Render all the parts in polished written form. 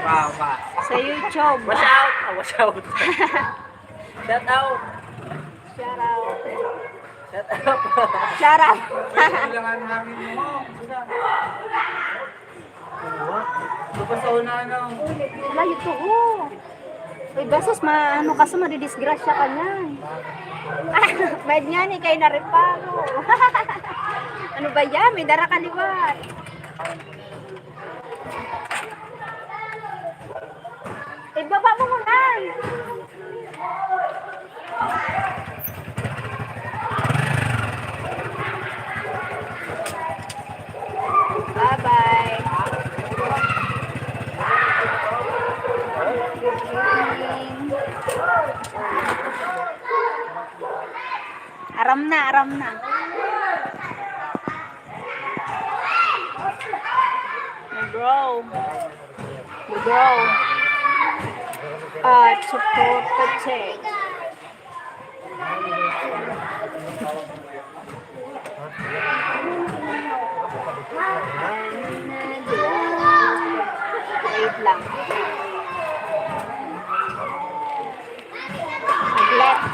Wow, wow. Sa YouTube. Watch out! Oh, watch out! Shout out! Shout out. Shout out! Shout out. Kailangan namin mo. Lupa sa una na. Layo to. Uy, basos, ano ka sa madidisgrasya ka niyan. Bayad nga ni kay nareparo. Ano ba yan? May dara kaliwat. Baba mo muna. Bye-bye. Aram na, aram na. Bro. Bro. Support the check. Wait lang. Neglect.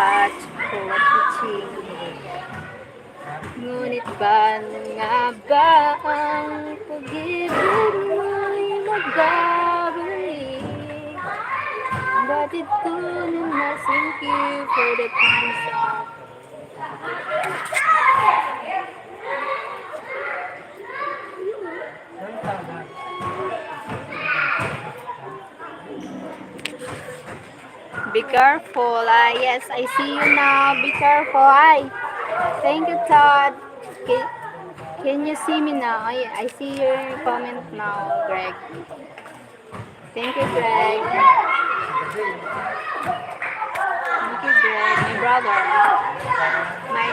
At kumatitsing. Ngunit ba nga ba ang pag-ibig mo'y magabalik? But it couldn't thank you for the times of be careful. Yes, I see you now. Be careful. Hi. Thank you, Todd. Can you see me now? I see your comment now, Greg. Thank you, Greg. Thank you, Greg. My brother. My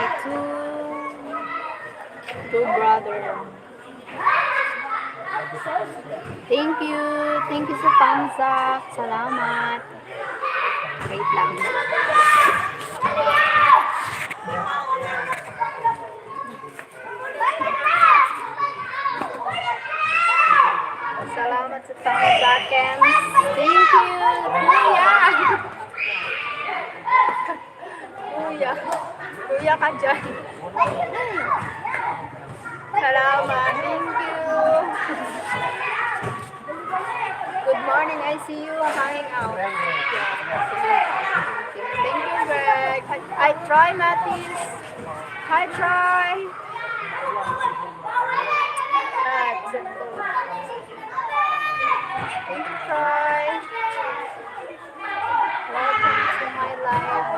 two brother. Thank you. Thank you sa pangsak. Salamat. Wait lang. Salamat sa pangsaken. Thank you. Kuya. Kuya ka dyan. Salamat. Thank you. Good morning. I see you hanging out. Thank you, Greg. I try, Mattis. Hi, try. Try. Welcome to my life.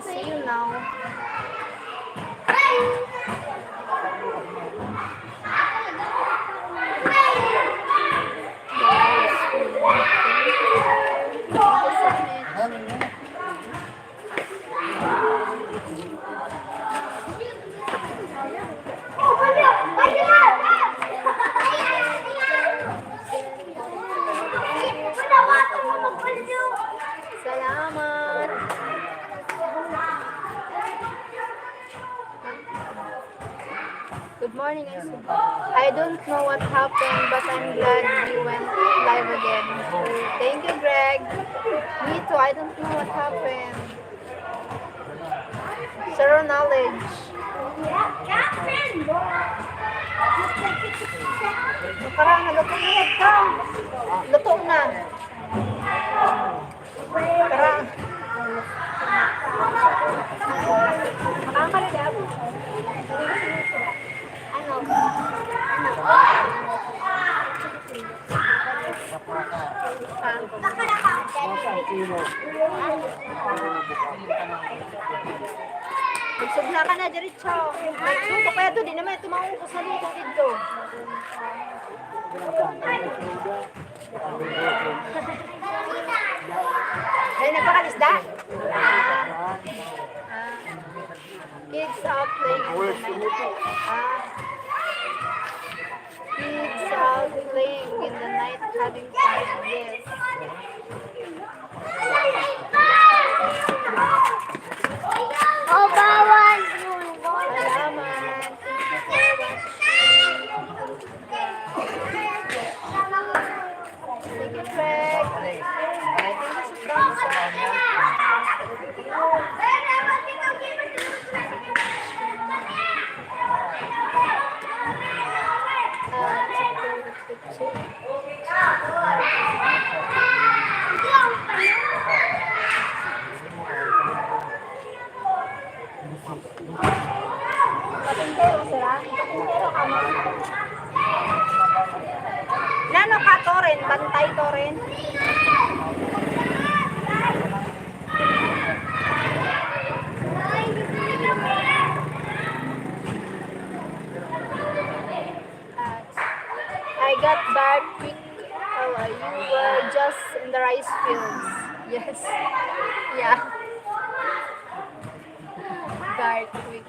See you now. Salamat. Good morning, I don't know what happened, but I'm glad you went live again. Thank you, Greg. Me too, I don't know what happened. Zero knowledge. Parang nagatuloy ka. Luto na. Magsugna ka na, diretso. Luto kaya to, di naman ito maungkos na luto dito. Ay, nagpakalisda? Kids out playing in the night. Kids out playing in the night, having fun. Yes. Oh, bawal yun. Salamat. Thank you, Greg. I think this is done. Patintero sila. Nano ka to rin? Bantay to rin? I got dark quick. Oh, you were just in the rice fields. Yes. Yeah. Dark quick.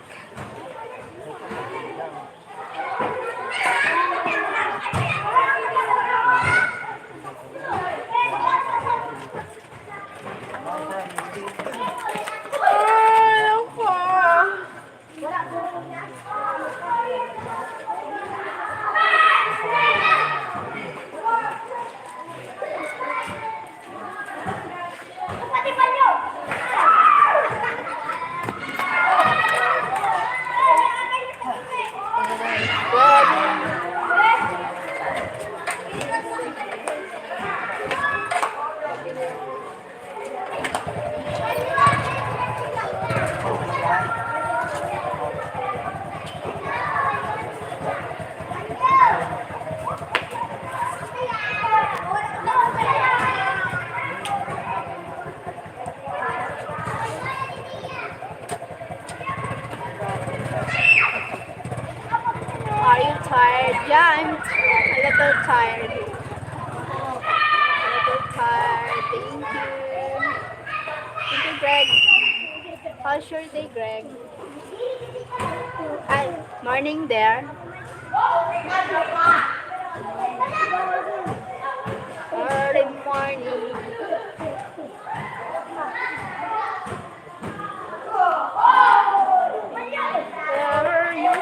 Are you tired? Yeah, I'm a little tired. A little tired. Thank you. Thank you, Greg. How's your day, Greg? Hi. Morning there. Early morning. Where are you?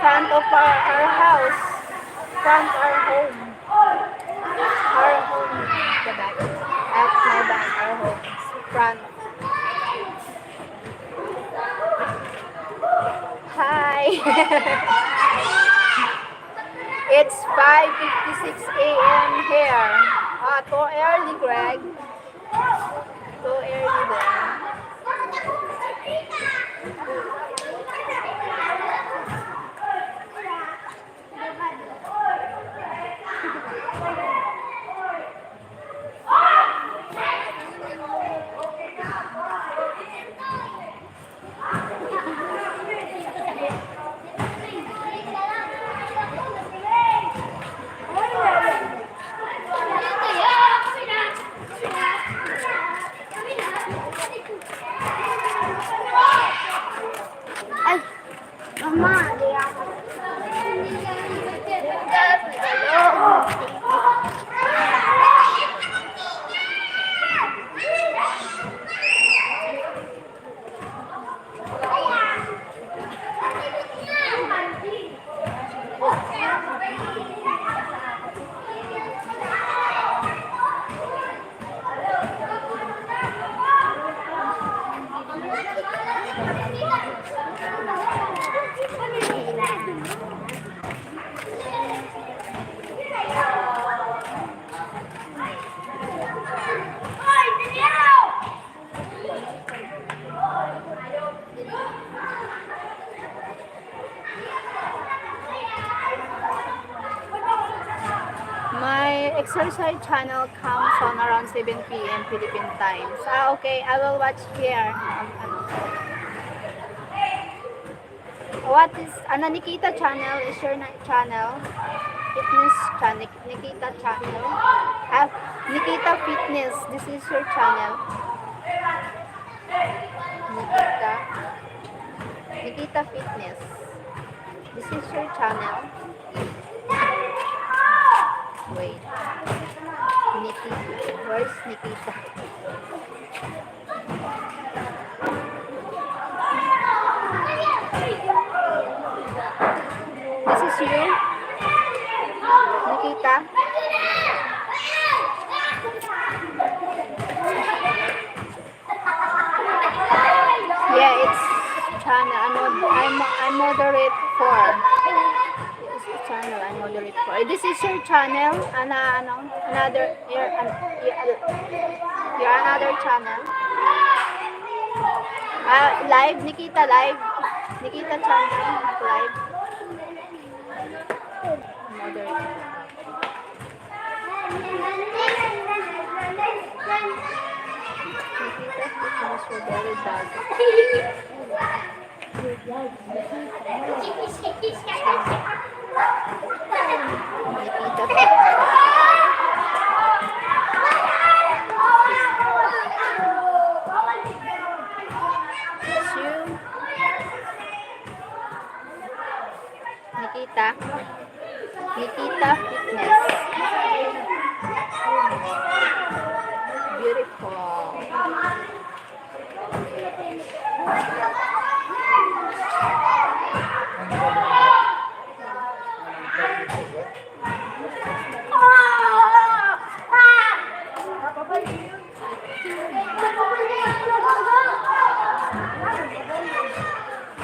Front of our house. Front our home. Our home. The back. At my back, our home. Front. Hi. It's 5:56 a.m. here. Too early, Greg. Too early there. My exercise channel comes on around 7 p.m. Philippine times. Okay. I will watch here. What is, Nikita channel is your channel? Fitness channel. Nikita channel. Nikita Fitness. This is your channel. Nikita. Nikita Fitness. This is your channel. Wait. Nikita. Where's Nikita? This is you? Nikita? Yeah, it's channel. I moderate for. This is channel I moderate for. This is your channel. Another your another channel. Live Nikita live. Nikita channel live. Moderate. Nikita Fitness for very dog. Nikita Fitness. You. Nikita. Nikita Fitness. Beautiful.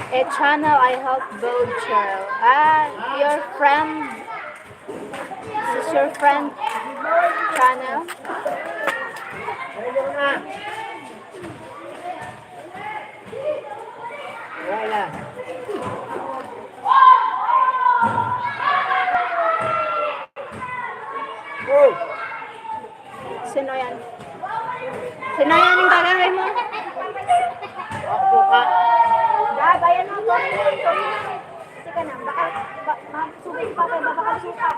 A channel I help build, Cheryl. Your friend. This is your friend channel. Wala. Oh! Sino yan? Sino yan yung gagawin mo? Ako ka. Bayan mo, sorry na. Sige na, baka sumig pa kayo, baka suka.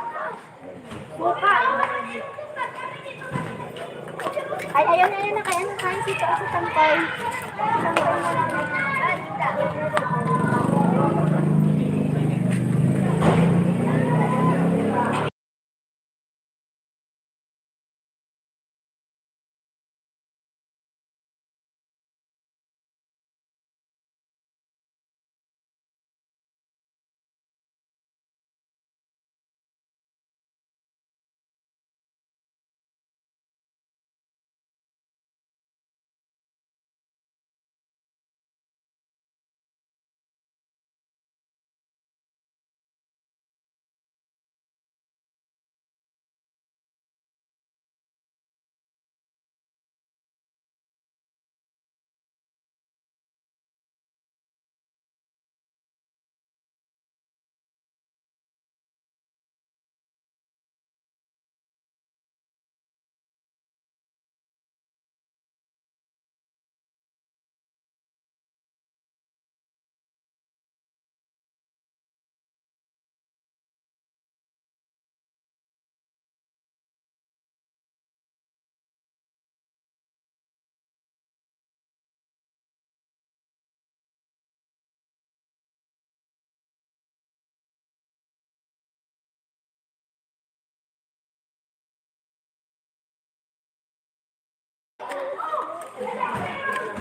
Suka. Ay, ayun na, kaya na kain sito sa tangkay.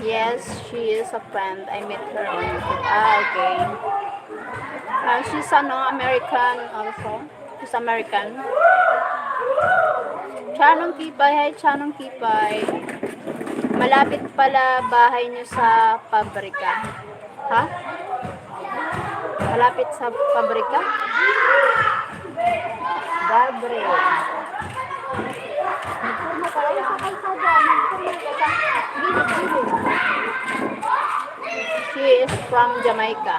Yes, she is a friend. I met her on YouTube. Okay. She's American also. She's American. Chanong Kipay. Hi, Chanong Kipay. Malapit pala bahay niyo sa pabrika. Ha? Malapit sa pabrika? Dabre. Nagpurma ka lang sa kalsada. Nagpurma ka sa gilid-gilid. She is from Jamaica.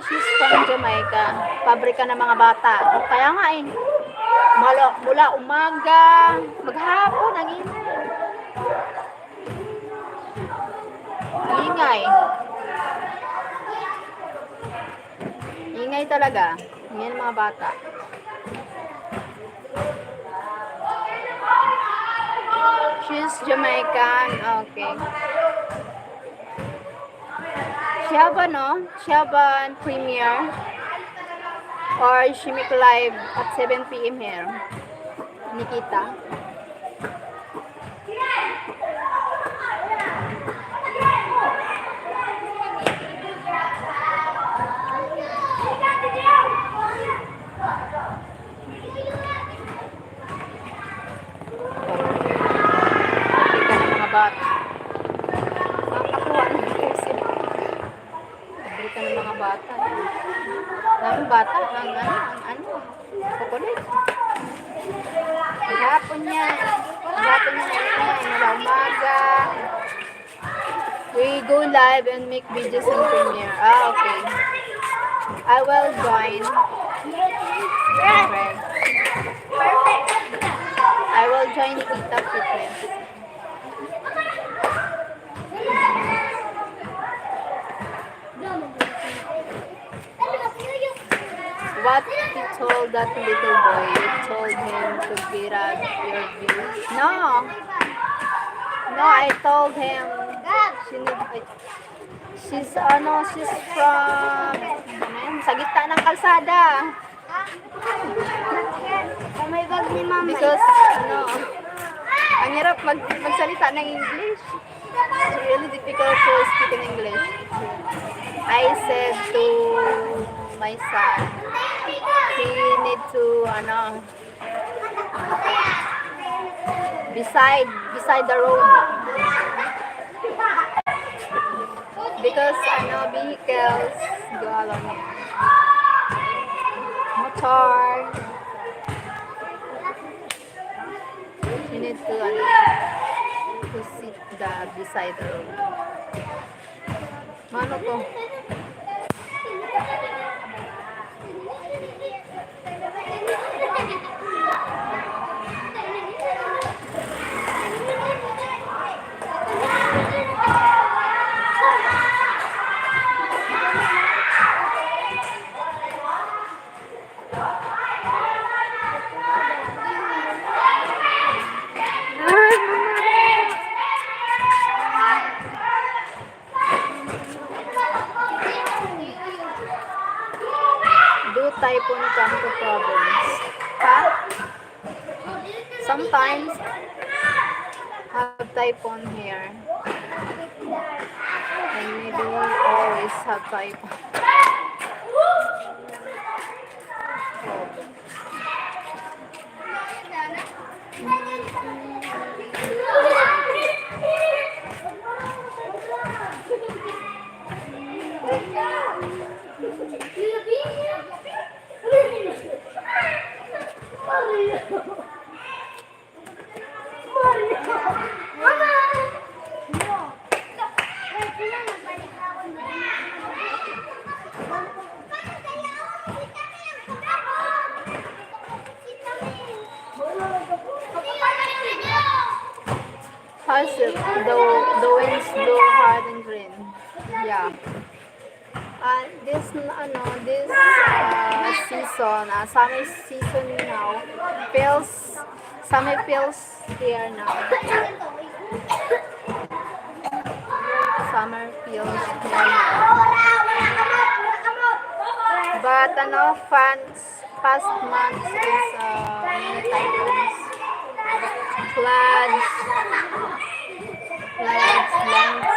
She's from Jamaica. Pabrika ng mga bata. Kaya nga Mula umaga, maghapon, ang ingay. Ingay. Ingay talaga. Yan mga bata. She's Jamaican. Okay. Shaban, no? Shaban premiere. Or she make live at 7 p.m. here. Nikita. Bata. Nakakuha ng kasi. Paborito ng mga bata. Daming bata. Ang kukulit. Maghapon yan. Maghapon yan. Mula umaga. We go live and make videos in premiere. Okay. I will join. Okay. I will join Nikita Fitness. What he told that little boy, he told him to get out your views. No, I told him she's from sa gitna ng kalsada. May bag ni mama. Because ang hirap magsalita ng English. It's really difficult to speak in English. I said to my son, he need to beside the road because vehicles go along here, motor. You need to sit beside the road. Mano ko? Typhoon come to province. Sometimes have typhoon here. And maybe we always have typhoon. Positive. The winds blow hard and rain. Yeah. This season, summer season now, summer feels here now. Summer feels here now. But past months is many typhoons, floods, landslides.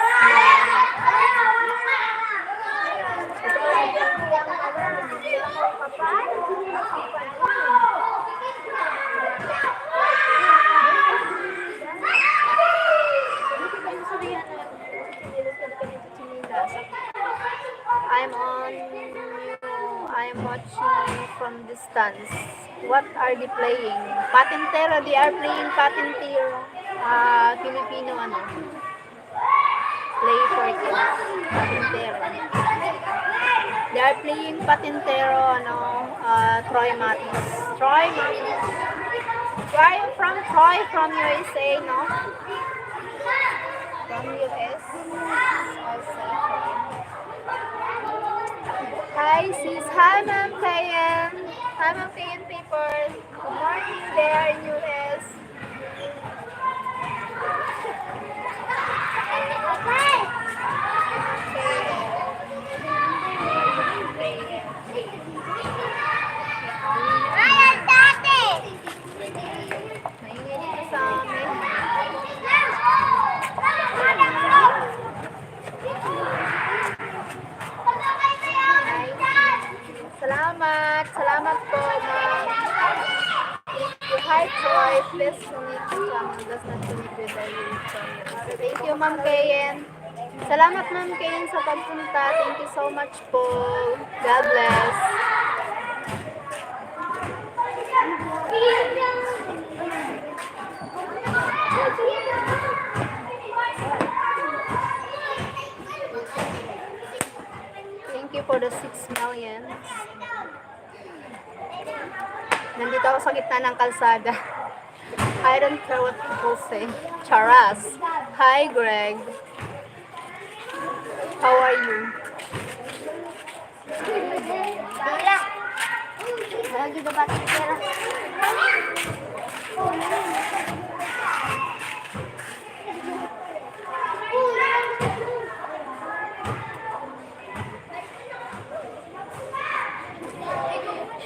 I'm watching from distance. What are they playing? Patintero. They are playing Patintero. Filipino play for kids. Patintero. They are playing Patintero, Troy Matis. Troy Matis. Where are you from, Troy? From USA, no? From US. Also. Hi, sis. Hi, Ma'am Kayan. Hi, Ma'am Kayan people. Good morning there in US. Maingay dito sa amin. Salamat. Salamat po, ma'am. Hi, Troy. Please connect to someone does not connect with the YouTube. Thank you, Ma'am Kayen. Salamat, Ma'am Kayen, sa pagpunta. Thank you so much po. God bless. Thank you for the 6 million. Nandito ako sa gitna ng kalsada. I don't care what people say. Charas. Hi, Greg. How are you? Lagi na ba pera?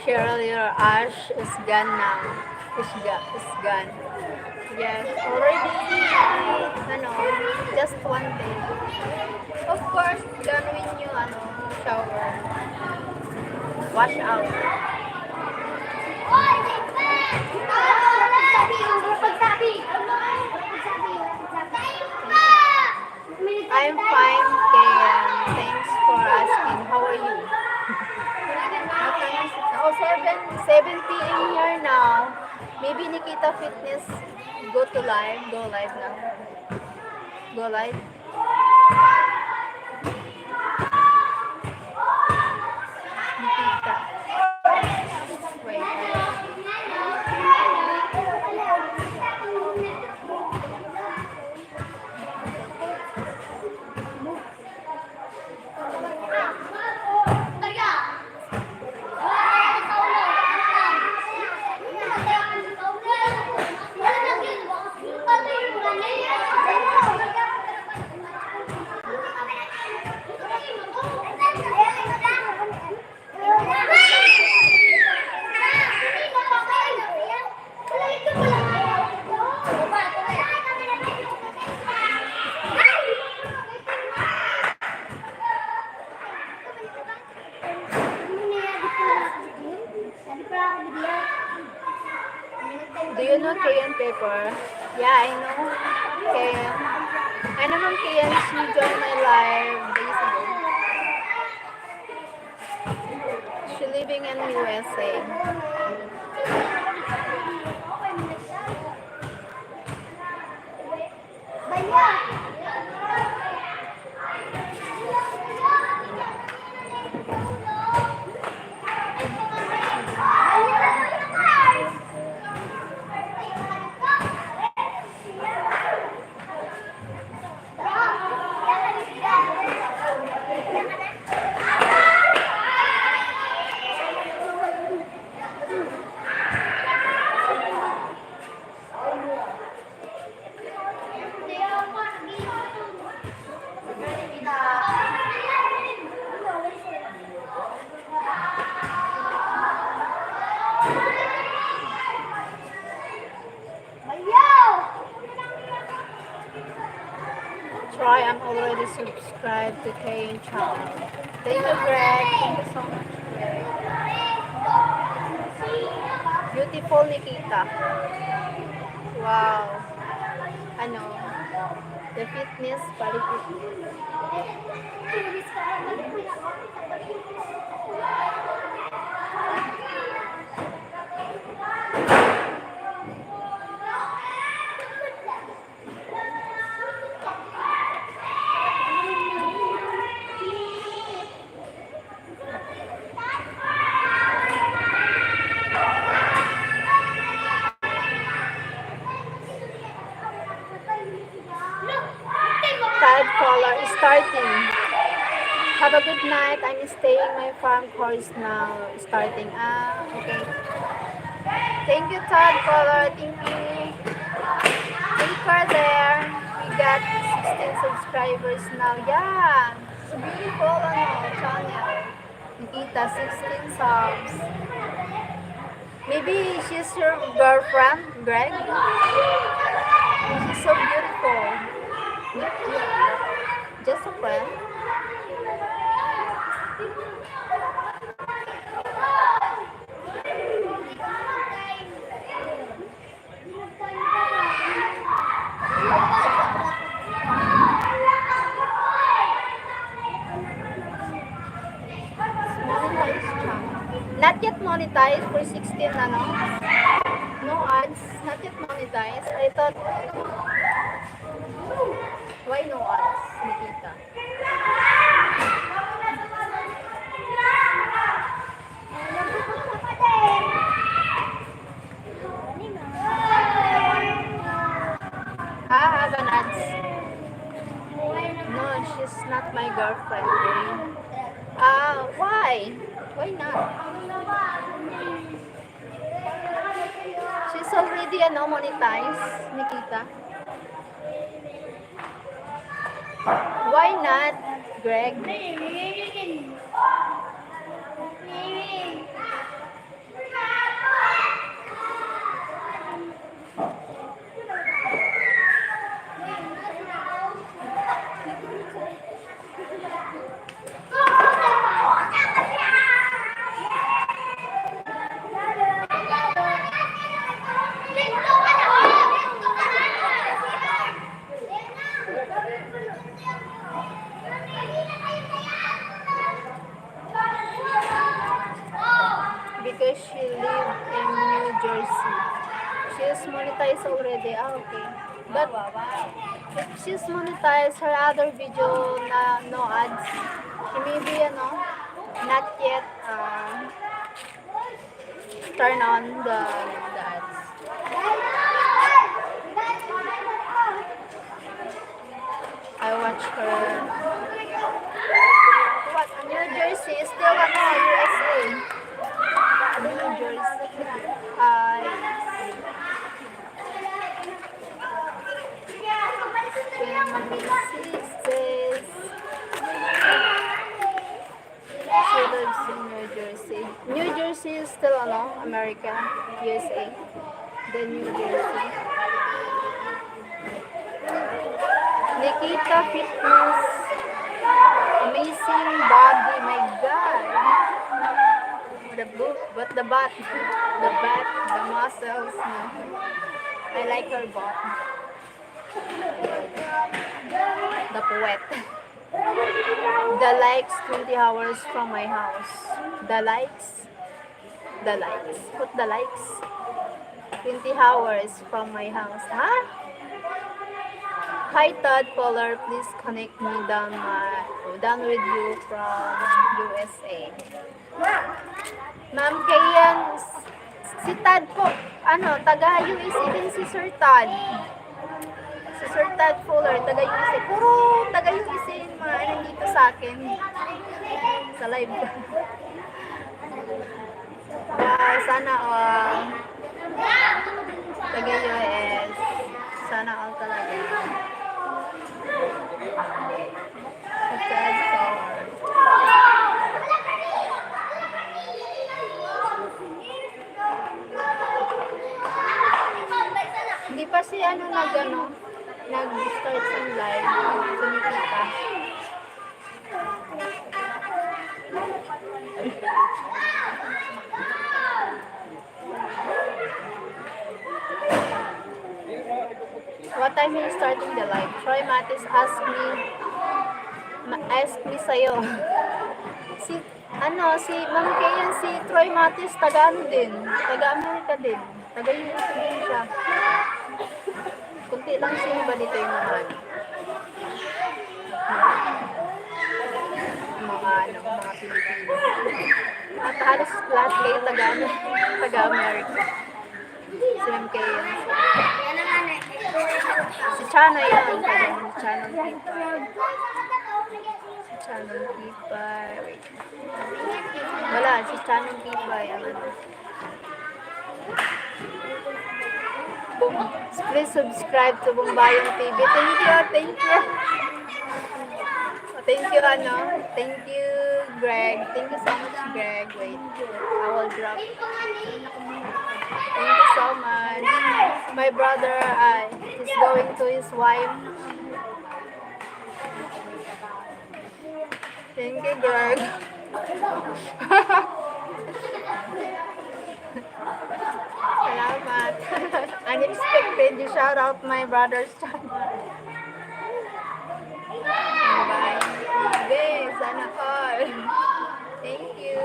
Cheryl, your ash is gone now. Is gone. Yes, already, just one day. Of course, done when you, shower. Wash out. I'm fine, Ken. Thanks for asking. How are you? Oh, 7 p.m. here now. Maybe Nikita Fitness go live now. Go live. Nikita. Wait. Do you know Kayan Paper? Yeah, I know Kayan. I know Ma'am Kayan, she joined my live days ago. She living in USA. Try, I'm already subscribed to Kayan channel. Thank you, Greg. Thank you so much, Greg. Beautiful Nikita. Wow. The fitness, body fitness. starting. Have a good night. I'm staying my farm course now. Starting. Okay. Thank you, Todd, caller. Thank you. Take care there. We got 16 subscribers now. Yeah. It's beautiful on our channel. Nikita, 16 subs. Maybe she's your girlfriend, Greg. She's so beautiful. Just a friend. Not yet monetized for 16, ano? No ads. Not yet monetized. I thought, why no ads, Nikita? Have an ads. No, she's not my girlfriend. Why? Why not? She's already monetized, Nikita. Why not, Greg? Because she lives in New Jersey. She is monetized already. Okay. But if she's monetized, her other video na no ads, she may be, not yet turn on the ads. I watch her. What? New Jersey is still USA. New Jersey. She lives in New Jersey. New Jersey is still America, USA. The New Jersey. Nikita Fitness. Amazing body, my God. The butt, the muscles. No. I like her butt. The poet. The likes 20 hours from my house. The likes. Put the likes. 20 hours from my house. Huh? Hi Todd caller, please connect me down with you from USA. Ma'am Kayan, si Todd po, taga USA din si Sir Todd. Si Sir Todd Fuller, taga USA. Puro taga USA yung mga nandito sa akin. Sa live. Sana taga US. Sana all talaga. Hindi pa si nag-start sa live. Sunikita. What time are you starting the live? Troy Matis ask me sa'yo. Si Ma'am Kayan, si Troy Matis, taga din. Taga Amerika din. Taga US din siya. Kunti lang sino ba dito yung mga Pilipino. At halos lahat kayo taga Amerika. Si Ma'am Kayan. Si Chano yan. Si Chano Kipay. Si Chano Kipay. Wait. Wala, si Chano Kipay. Ang ano. Please subscribe to Bumbayong TV. Thank you, thank you. Thank you, ano. Thank you, Greg. Thank you so much, Greg. Wait, I will drop. Thank you so much. My brother is going to his wife. Thank you, Greg. Salamat. Unexpected. You shout out my brother's channel. Bye. Bye. Sana all. Thank you.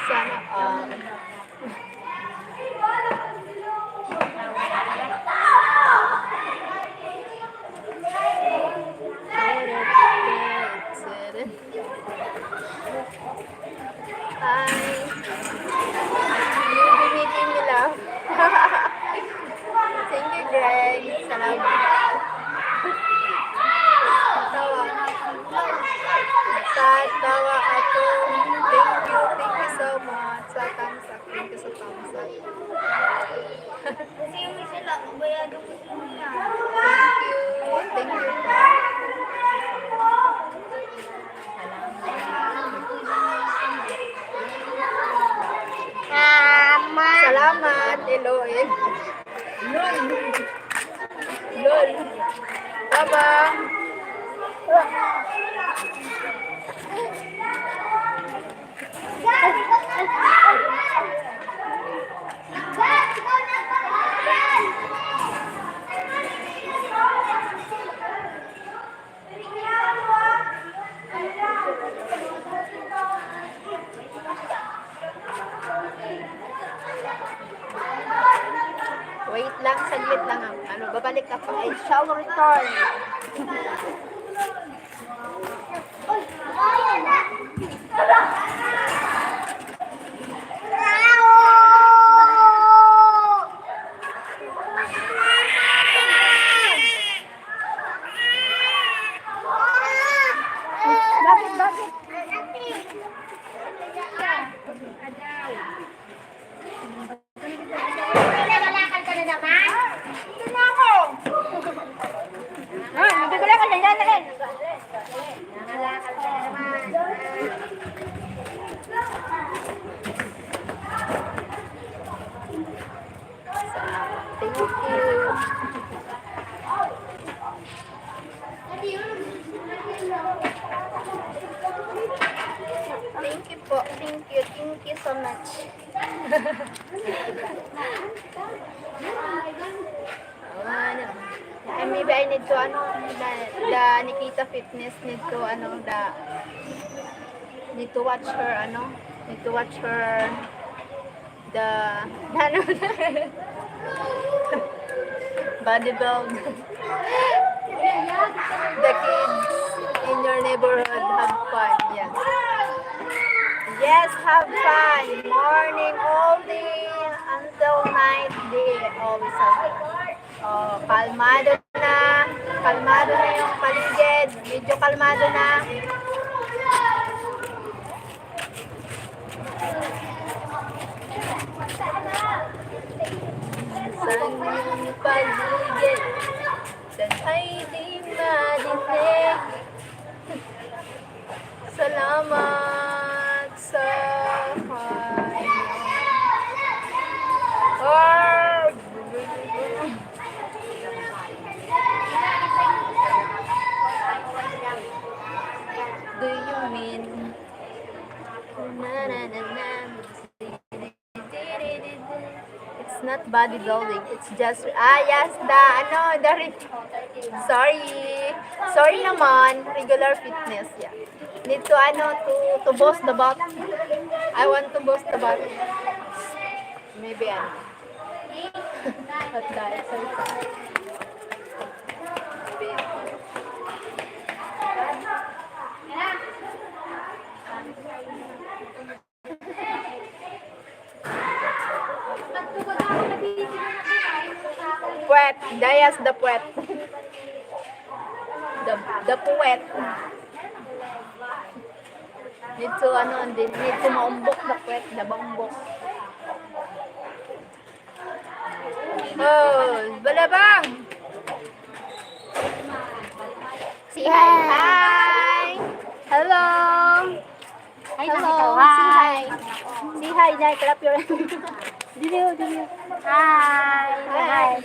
Sana all. Hi. You'll be meeting me, love. Thank you, Greg. Salamat. Tawa ako. Thank you so much. Sa thumbs up. Thank you sa thumbs up. Kasi yung sila, bayado ko sila. Thank you. Salamat, Eloy. Lol. Babang. Wait lang, saglit lang. Ano, babalik ka pa. I shall return. Naglalakad ka na naman? Hindi na ako. Naglalakad ka na naman. Naglalakad ka na naman. Thank you. Thank you po. Thank you so much. And maybe I need to the Nikita Fitness need to need to watch her the bodybuild. The kids in your neighborhood have fun. Yes, have fun. Morning all day until night day. Always have fun. Oh, kalmado na yung paligid. Medyo kalmado na. Sa iyong paligid, saan ay di madinig. Salamat sa kanya. Do you mean it's not bodybuilding, it's just yes, sorry naman, regular fitness. Need to to boost the butt. I want to boost the butt. Maybe but the exercise. puwet. Dayas the puwet. The puwet. Need to, need to maumbok the puwet. The baumbok. Oh, balabang! Say hi. Hi! Hello! Hello! Say hi. Say hi, Jai. Clap your Video. Hi. Hi.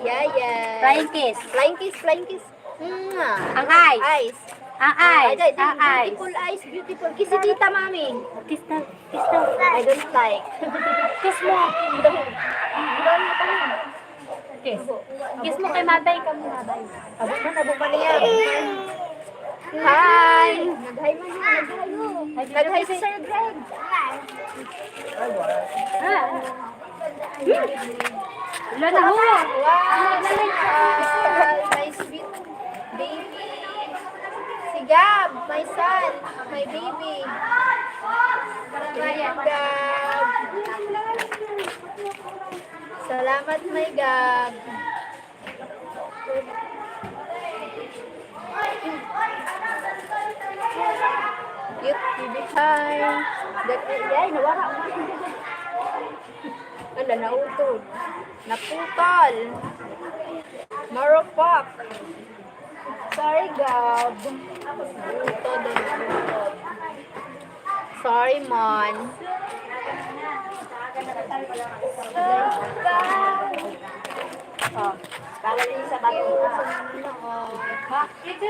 Yeah. Flying kiss. Flying kiss. Ang eyes. Eyes. Ang eyes. Ang eyes. Beautiful eyes, beautiful. Kiss si tita, mami. Kiss daw. I don't like. Kiss mo. Kiss. Kiss mo kay Mabay ka muna, Bay. Abot pa niya. Hi! Nag-hi mo. Nag-hi si Sir Greg. Wala na ho. Wow! My sweet baby. Si Gab, my son, my baby. Gab. Salamat, my Gab. Cute baby, hi. Ay, nawara. Ala, nautod. Naputol. Maropak. Sorry, Gab. Nautod. Sorry, Mon. Oh, para din sa bato. Ha? Dito.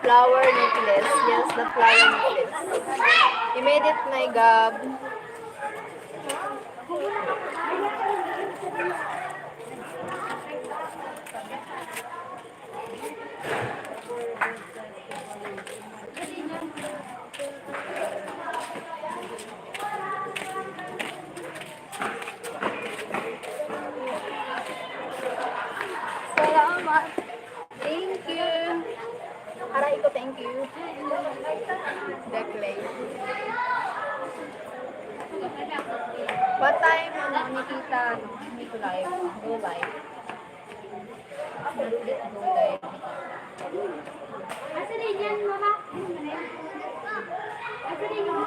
Flower necklace. Yes, the flower necklace. You made it, my Gab. Salamat. Thank you. Aray ko, thank you. The clay. What time Nikita, Nico live? Go live. Go live. Asa din yan, mama? Asa din yan?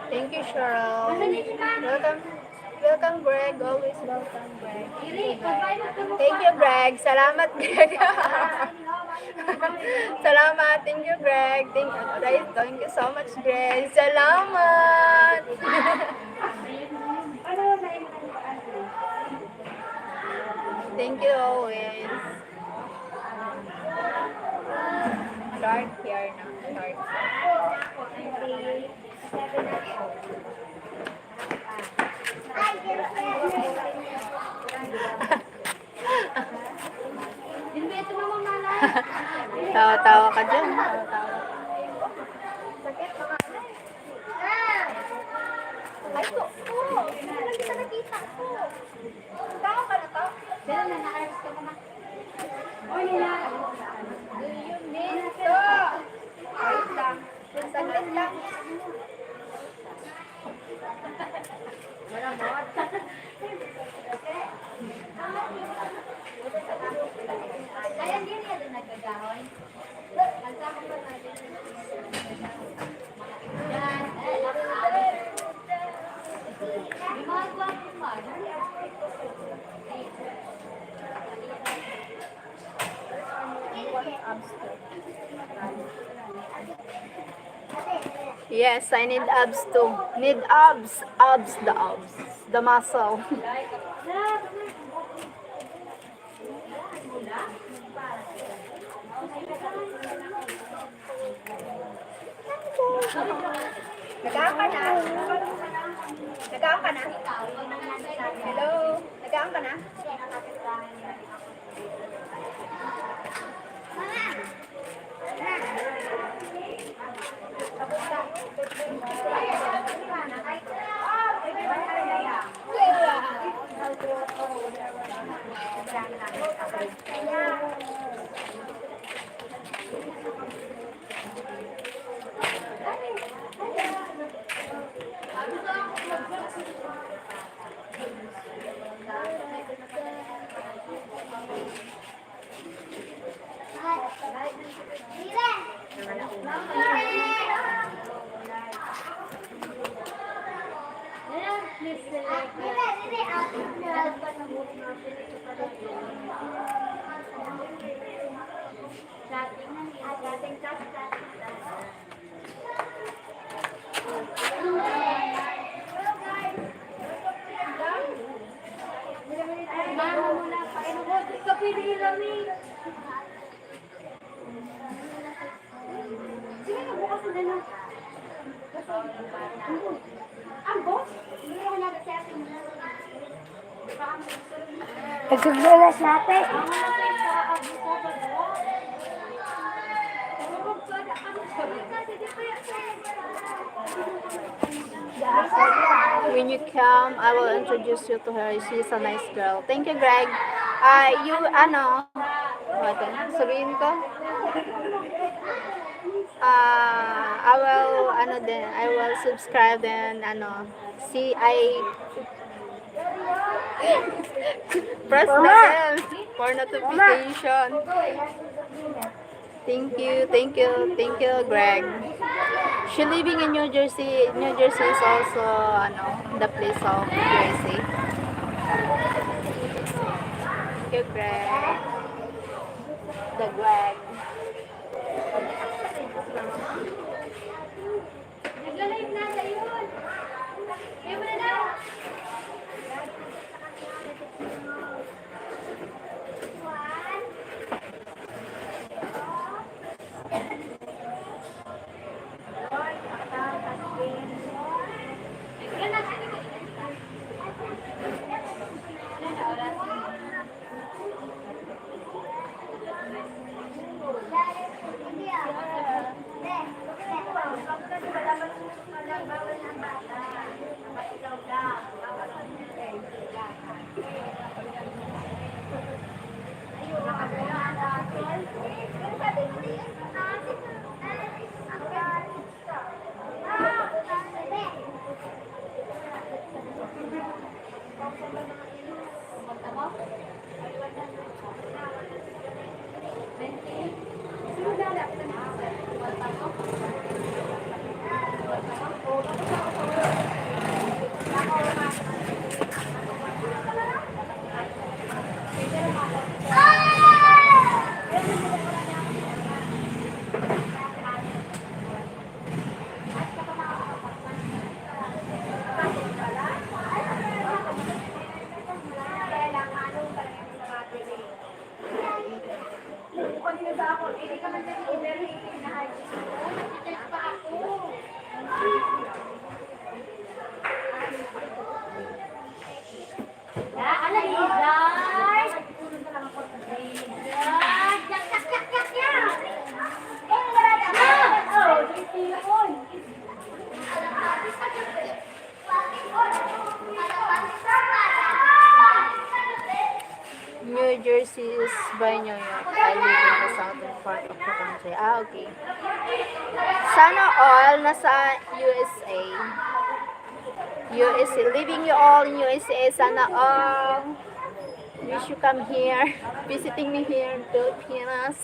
Thank you, Cheryl. Welcome, Greg. Always welcome, Greg. Thank you, Greg. Salamat, Greg. Salamat. Thank you, Greg. Thank you so much, Greg. Salamat. Thank you always. Start here now. Tawa-tawa ka dyan. Sakit mga ay ko. Hindi kita nakita ko. Tawa ka na to. Pero na nakaras ka mama. Do you mean to? Wait lang. Saglit lang. Maramot. Ayan din yan doon nagkagahon. Nagsama pa natin. Yan. May mga gwapong ba? Yes, I need abs too. Need abs. Abs, the abs. The muscle. Nagaang ka na? Nagaang ka na? Hello? Nagaang ka na? Nagsusulas natin. When you come, I will introduce you to her. She's a nice girl. Thank you, Greg. You, what, sabihin ko? I will, I will subscribe and, see, press the bell for notification. Thank you, Greg. She living in New Jersey. New Jersey is also, the place of Jersey. Thank you, Greg. The Greg. Nagla-live na sa yun. Kaya mo na na. New Jersey is by New York. I live in the southern part of the country. Okay. Sana all nasa USA. USA. Living you all in USA. Sana all. Wish you come here. Visiting me here in Philippines.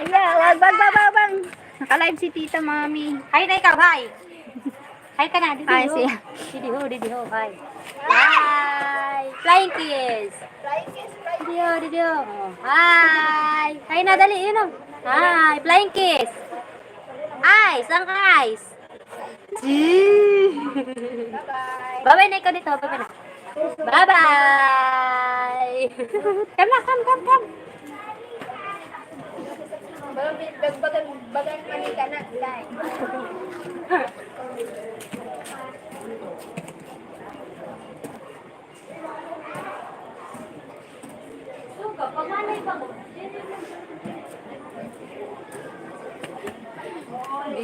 Ayan, wag. Naka-live si Tita Mami. Hi na ikaw, hi. Hi ka na, didi Hi, ho. siya. Didi ho, hi. Hi. Flying kiss. Didi ho. Hi. Hi na, dali, yun o. Hi, flying kiss. Eyes, ang eyes. Bye-bye na ikaw dito, bye-bye na. Bye-bye. Come na, come. Bagan manika na.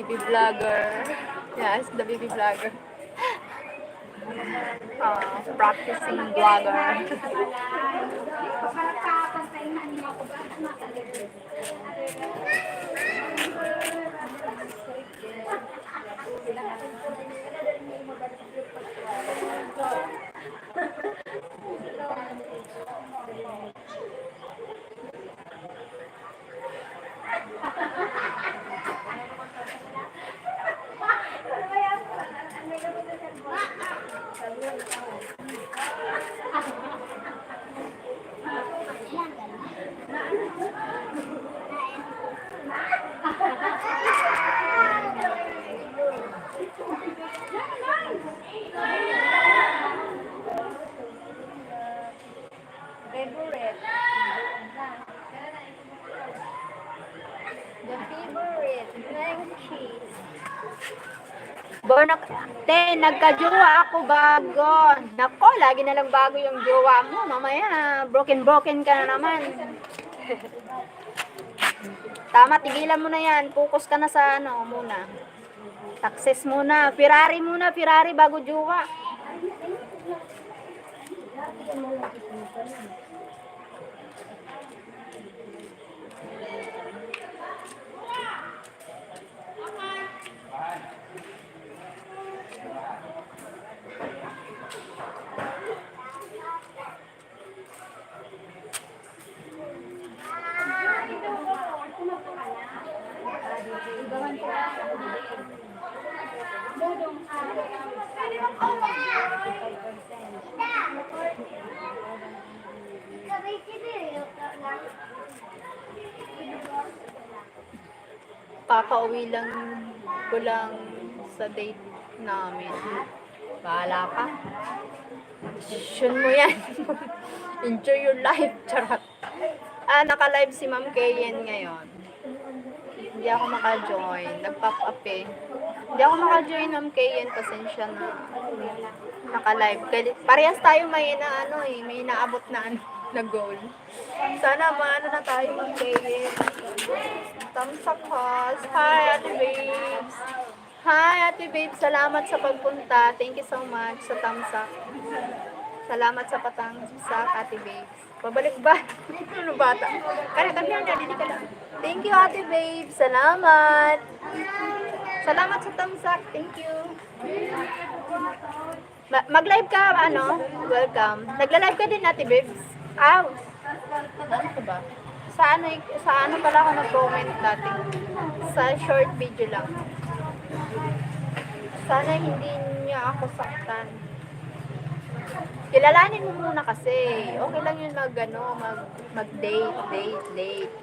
baby vlogger. Yes, the baby vlogger. Practicing vlogger. Favorite. The favorite. Blankies. Nagka-jowa ako bago. Nako, lagi na lang bago yung jowa mo. Mamaya, broken ka na naman. Tama, tigilan mo na yan. Focus ka na sa ano muna. Success muna. Ferrari bago jowa. Kakauwi lang ko lang sa date namin. Bahala ka. Decision mo yan. Enjoy your life. Charot. Naka-live si Ma'am Kayen ngayon. Hindi ako maka-join. Nag-pop up eh. Hindi ako maka-join, Ma'am Kayen. Pasensya na. Naka-live. Parehas tayo may may naabot na na goal. Sana maano na tayo, Ma'am Kayen. Thumbs up, host. Hi, Ate Babes. Hi, Ate Babes. Salamat sa pagpunta. Thank you so much sa thumbs up. Salamat sa thumbs up, Ate Babes. Pabalik ba? Ano bata? Kaya kami ang dali ka lang. Thank you, Ate Babes. Salamat. Salamat sa thumbs up. Thank you. Mag-live ka, welcome. Nagla-live ka din, Ate Babes. Ano ko ba? Sa ano pala ako nag-comment dati? Sa short video lang. Sana hindi niya ako saktan. Kilalanin mo muna kasi. Okay lang yun mag-date.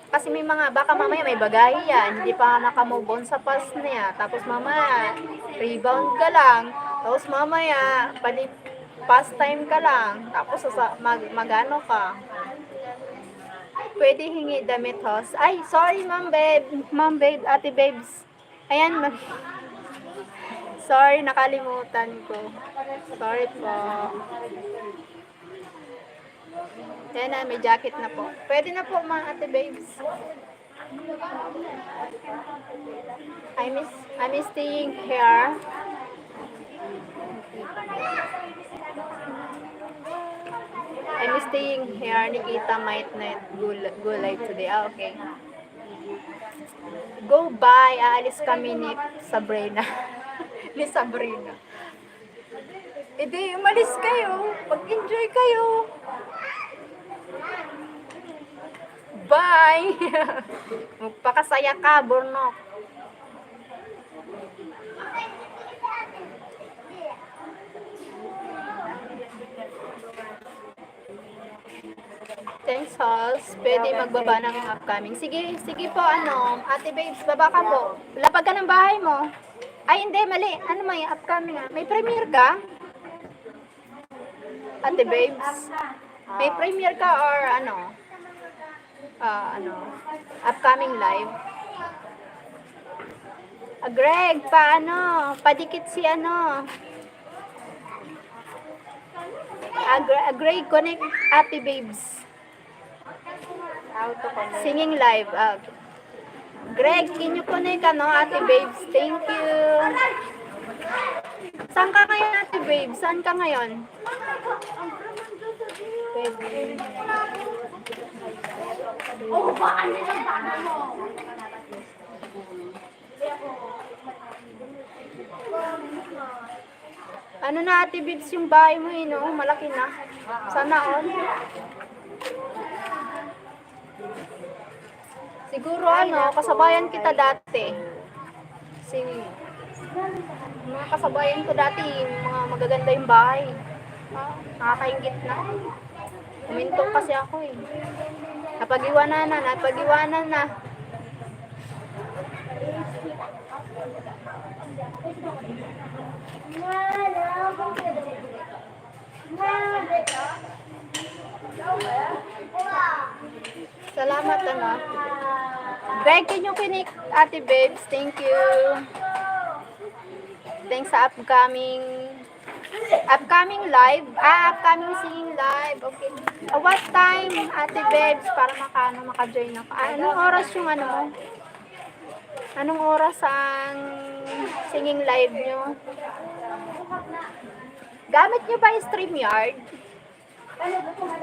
Kasi may baka mamaya may bagahe yan. Hindi pa nakamove on sa past niya. Tapos mamaya, rebound ka lang. Tapos mamaya, pastime ka lang. Tapos magano ka. Pwede hingi damit, host. Ay, sorry, Ma'am Babe, Ate Babes. Ayan, sorry, nakalimutan ko. Sorry po. Ayan na, may jacket na po. Pwede na po, mga Ate Babes. I miss staying here. I'm staying here. Nikita might not go live today. Okay. Go bye. Aalis kami ni Sabrina. Ni Sabrina. Edi, umalis kayo. Mag-enjoy kayo. Bye. Magpakasaya ka, Burnok. Thanks, host. Pwede magbaba ng upcoming. Sige po, Ate Babes, baba ka po. Lapag ka ng bahay mo. Ay, hindi, mali. May upcoming? May premiere ka? Ate Babes? May premiere ka or upcoming live? Greg, padikit si Greg, connect Ate Babes. Singing live. Greg, can you connect Ate Babes? Thank you. Saan ka ngayon, Ate Babes? Saan ka ngayon? Pwede. Ano na, Ate Babes, yung bahay mo, no? Malaki na. Sana all. Siguro kasabayan kita dati. Mga kasabayan ko dati, mga magaganda yung bahay. Nakakaingit na. Umintok kasi ako eh. Napag-iwanan na. Salamat Greg, can you connect Ate Babes? Thank you. Thanks sa upcoming live. Upcoming singing live. Okay. What time, Ate Babes, para maka-join ako? Anong oras yung mo? Anong oras ang singing live nyo? Gamit nyo ba yung StreamYard?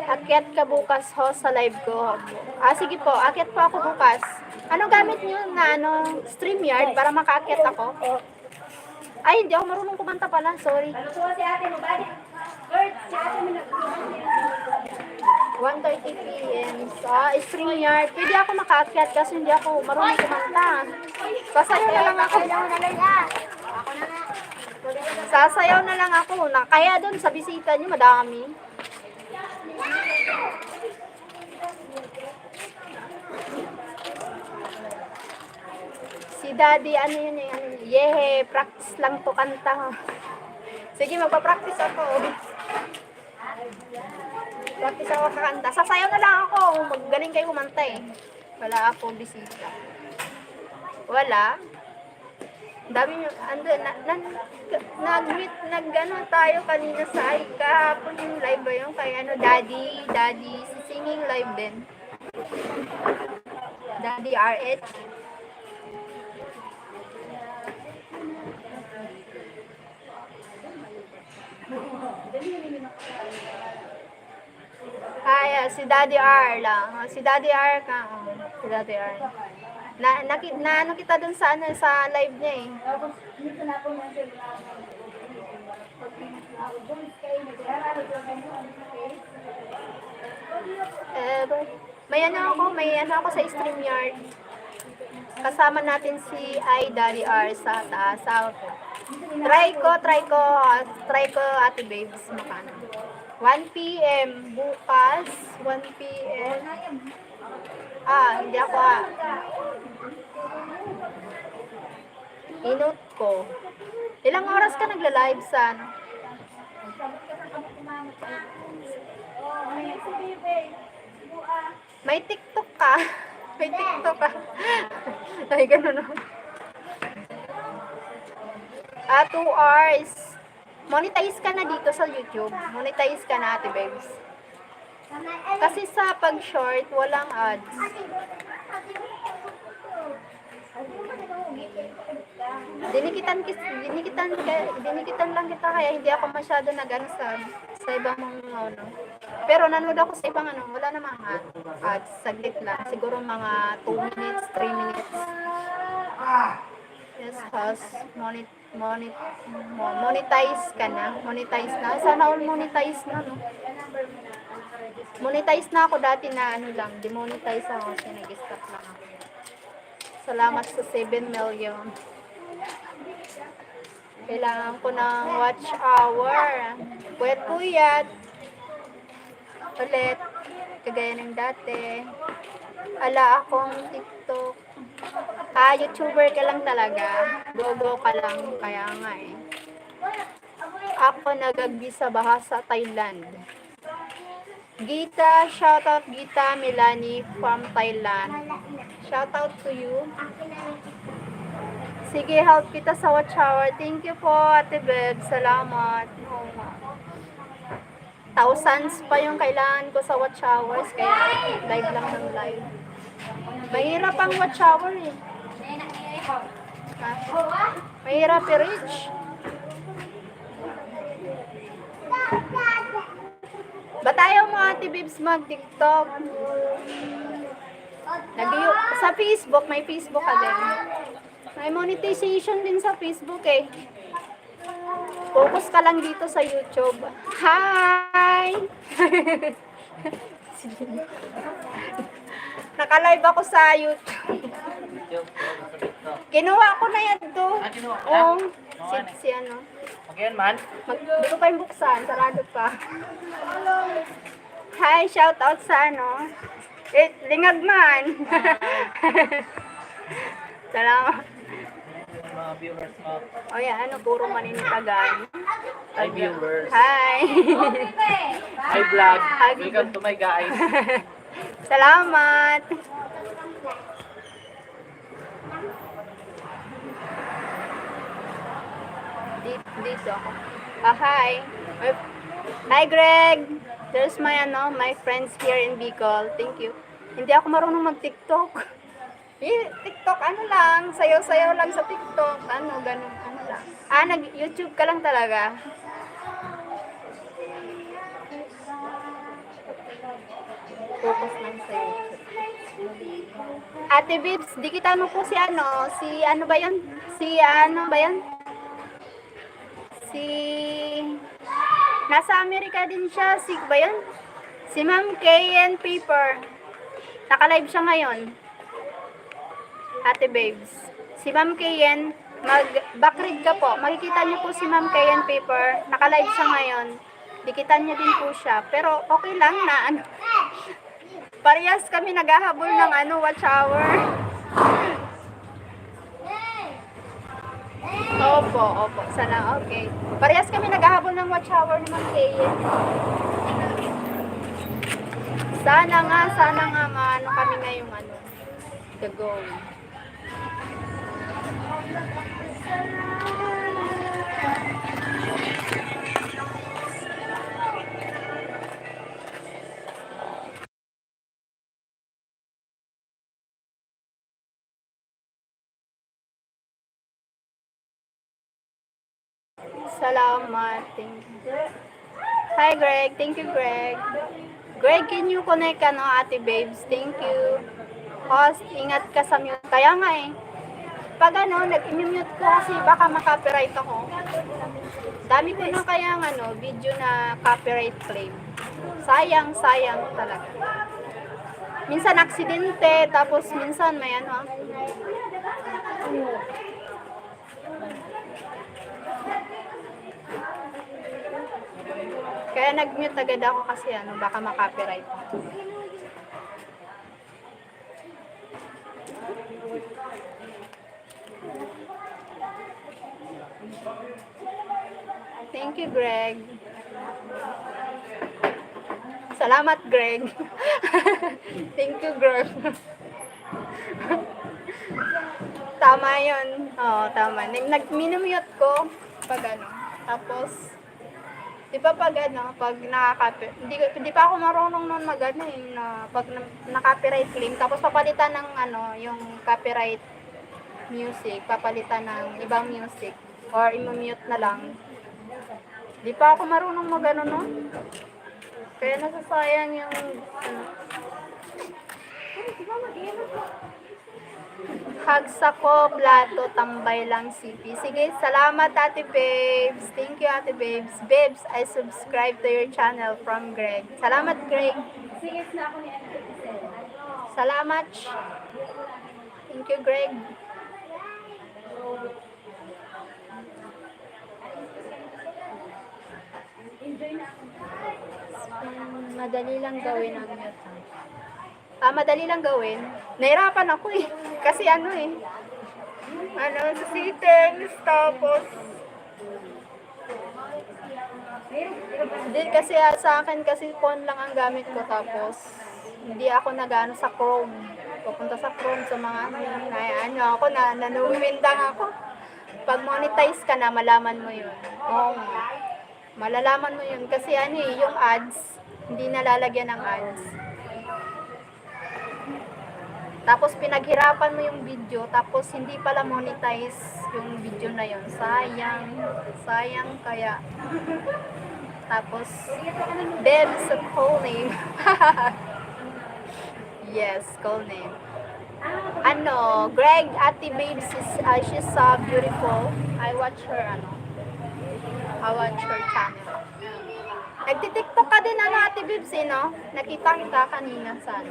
Akyat ka bukas host sa live ko. Sige po, akyat po ako bukas. Anong gamit nyo na StreamYard para makaakyat ako? Ay, hindi ako marunong kumanta pala. Sorry. 1:30 p.m. StreamYard. Pwede ako makaakyat kasi hindi ako marunong kumanta. Sasayaw na lang ako. Sasayaw na lang ako. Kaya doon sa bisita nyo, madami. Si Daddy, yehe, practice lang to kanta. Sige, magpa-practice ako. Practice ako kakanta. Sasayaw na lang ako. Magaling kayo kumanta eh. Wala akong bisita. Wala. Dami nyo, nag-gano tayo kanina sa kahapon yung live ba yun? Kay Daddy, singing live din. Daddy RH. Si Daddy R lang. Si Daddy R ka. Si Daddy R. Na kita dun sa sa live niya eh. May ako sa StreamYard. Kasama natin si Daddy R sa taas. Try ko Ate Babes makana. 1 p.m. bukas, 1 p.m. Hindi ako Inote ko. Ilang oras ka nagla-live sa May TikTok ka. May TikTok ka. Ay, ganun. 2 hours. Monetize ka na dito sa YouTube. Monetize ka na, Ate Babes. Kasi sa pag-short, walang ads. Dinikitan lang kita kaya hindi ako masyado nag-ano sa ibang mga Pero nanood ako sa ibang wala namang ads. Saglit lang. Siguro mga 2 minutes, 3 minutes. Yes, host. Monetize ka na. Monetize na. Sana all monetize na, no? Monetize na ako dati na lang. Demonetize ako kasi nag-stop lang ako. Salamat sa 7 million. Kailangan ko ng watch hour. Puyat. Ulit. Kagaya ng dati. Ala akong TikTok. YouTuber ka lang talaga. Go ka lang. Kaya nga eh. Ako nagagbi sa bahasa Thailand. Gita, shoutout Gita Milani from Thailand. Shoutout to you. Sige, help kita sa watch hour. Thank you po, Ate Beb. Salamat. Thousands pa yung kailangan ko sa watch hours. Kaya live lang ng live. Mahirap ang watch hour eh. Ha? Mahirap i-reach. Ba tayo mo Ate Bibs mag-TikTok? Sa Facebook, may Facebook ka din. May monetization din sa Facebook eh. Focus ka lang dito sa YouTube. Hi! Naka-live ako sa YouTube. Kinuha ko na yan to. Kinuha ka? Oo. Oo, Si ano. Again, man. Hindi ko pa yung buksan. Sarado pa. Hi, shout out sa ano. Lingag man. Salamat. Mga viewers mo. O yan, ano, puro maninitagan. Hi, viewers. Hi. Hi, vlog. Hi, Welcome to my guys. Salamat. Dito ako. Hi. Hi, Greg. There's my friends here in Bicol. Thank you. Hindi ako marunong mag-TikTok. TikTok, ano lang, sayaw-sayaw lang sa TikTok. Ano, ganun, ano lang. Nag-YouTube ka lang talaga. Focus lang sa YouTube. Ate Bibs, di kita ano po si ano ba yun? Nasa Amerika din siya, ba yun? Si Ma'am Kayen Paper. Naka-live siya ngayon. Ate Babes. Si Ma'am Kayen, mag-backread ka po. Makikita niyo po si Ma'am Kayen Paper. Naka-live siya ngayon. Dikitan niyo din po siya. Pero okay lang na ano. Parehas kami naghahabol ng watch hour. Opo. Sana, okay. Parehas kami naghahabol ng watch hour ni Ma'am Kayen. Sana nga maano kami ngayong the goal. Salamat. Thank you. Hi, Greg. Thank you, Greg. Greg, can you connect Ate Babes? Thank you. Host, ingat ka sa mute. Kaya nga eh. Pag nag-mute ko kasi baka makopyright ako. Dami ko na kaya video na copyright claim. Sayang talaga. Minsan aksidente, tapos minsan may Kaya nag-mute agad ako kasi baka makopyright. Thank you, Greg. Salamat, Greg. Thank you, Greg. Tama yun. Oo, tama. Nag-minumute ko pag Tapos, di ba pag hindi pa ako marunong nun pag na-copyright claim, tapos papalitan ng yung copyright music, papalitan ng ibang music, or i-mute na lang. Di pa ako marunong nun. Kaya nasasayang yung Hugs ako, plato, tambay lang CP. Sige, salamat Ate Babes. Thank you Ate Babes. Babes, I subscribe to your channel from Greg. Salamat Greg. Salamat. Thank you Greg. Madali lang gawin ang mute. Madali lang gawin. Nahirapan ako eh. Kasi sa settings, tapos hindi kasi sa akin kasi phone lang ang gamit ko, tapos hindi ako nag-ano sa Chrome. Pupunta sa Chrome sa mga nanuwindang ako. Pag monetize ka na, malaman mo yun. Oo. Malalaman mo yun kasi yung ads, hindi nalalagyan ng ads. Tapos pinaghirapan mo yung video, tapos hindi pala monetize yung video na yon. Sayang. Sayang kaya. Tapos, Deb's a full name. Yes, full name. Ano, Greg, Ate Babes, she's so beautiful. I watch her, I watch her channel. Nagtitiktok ka din, Ate Babes, no? Nakita kita kanina sa,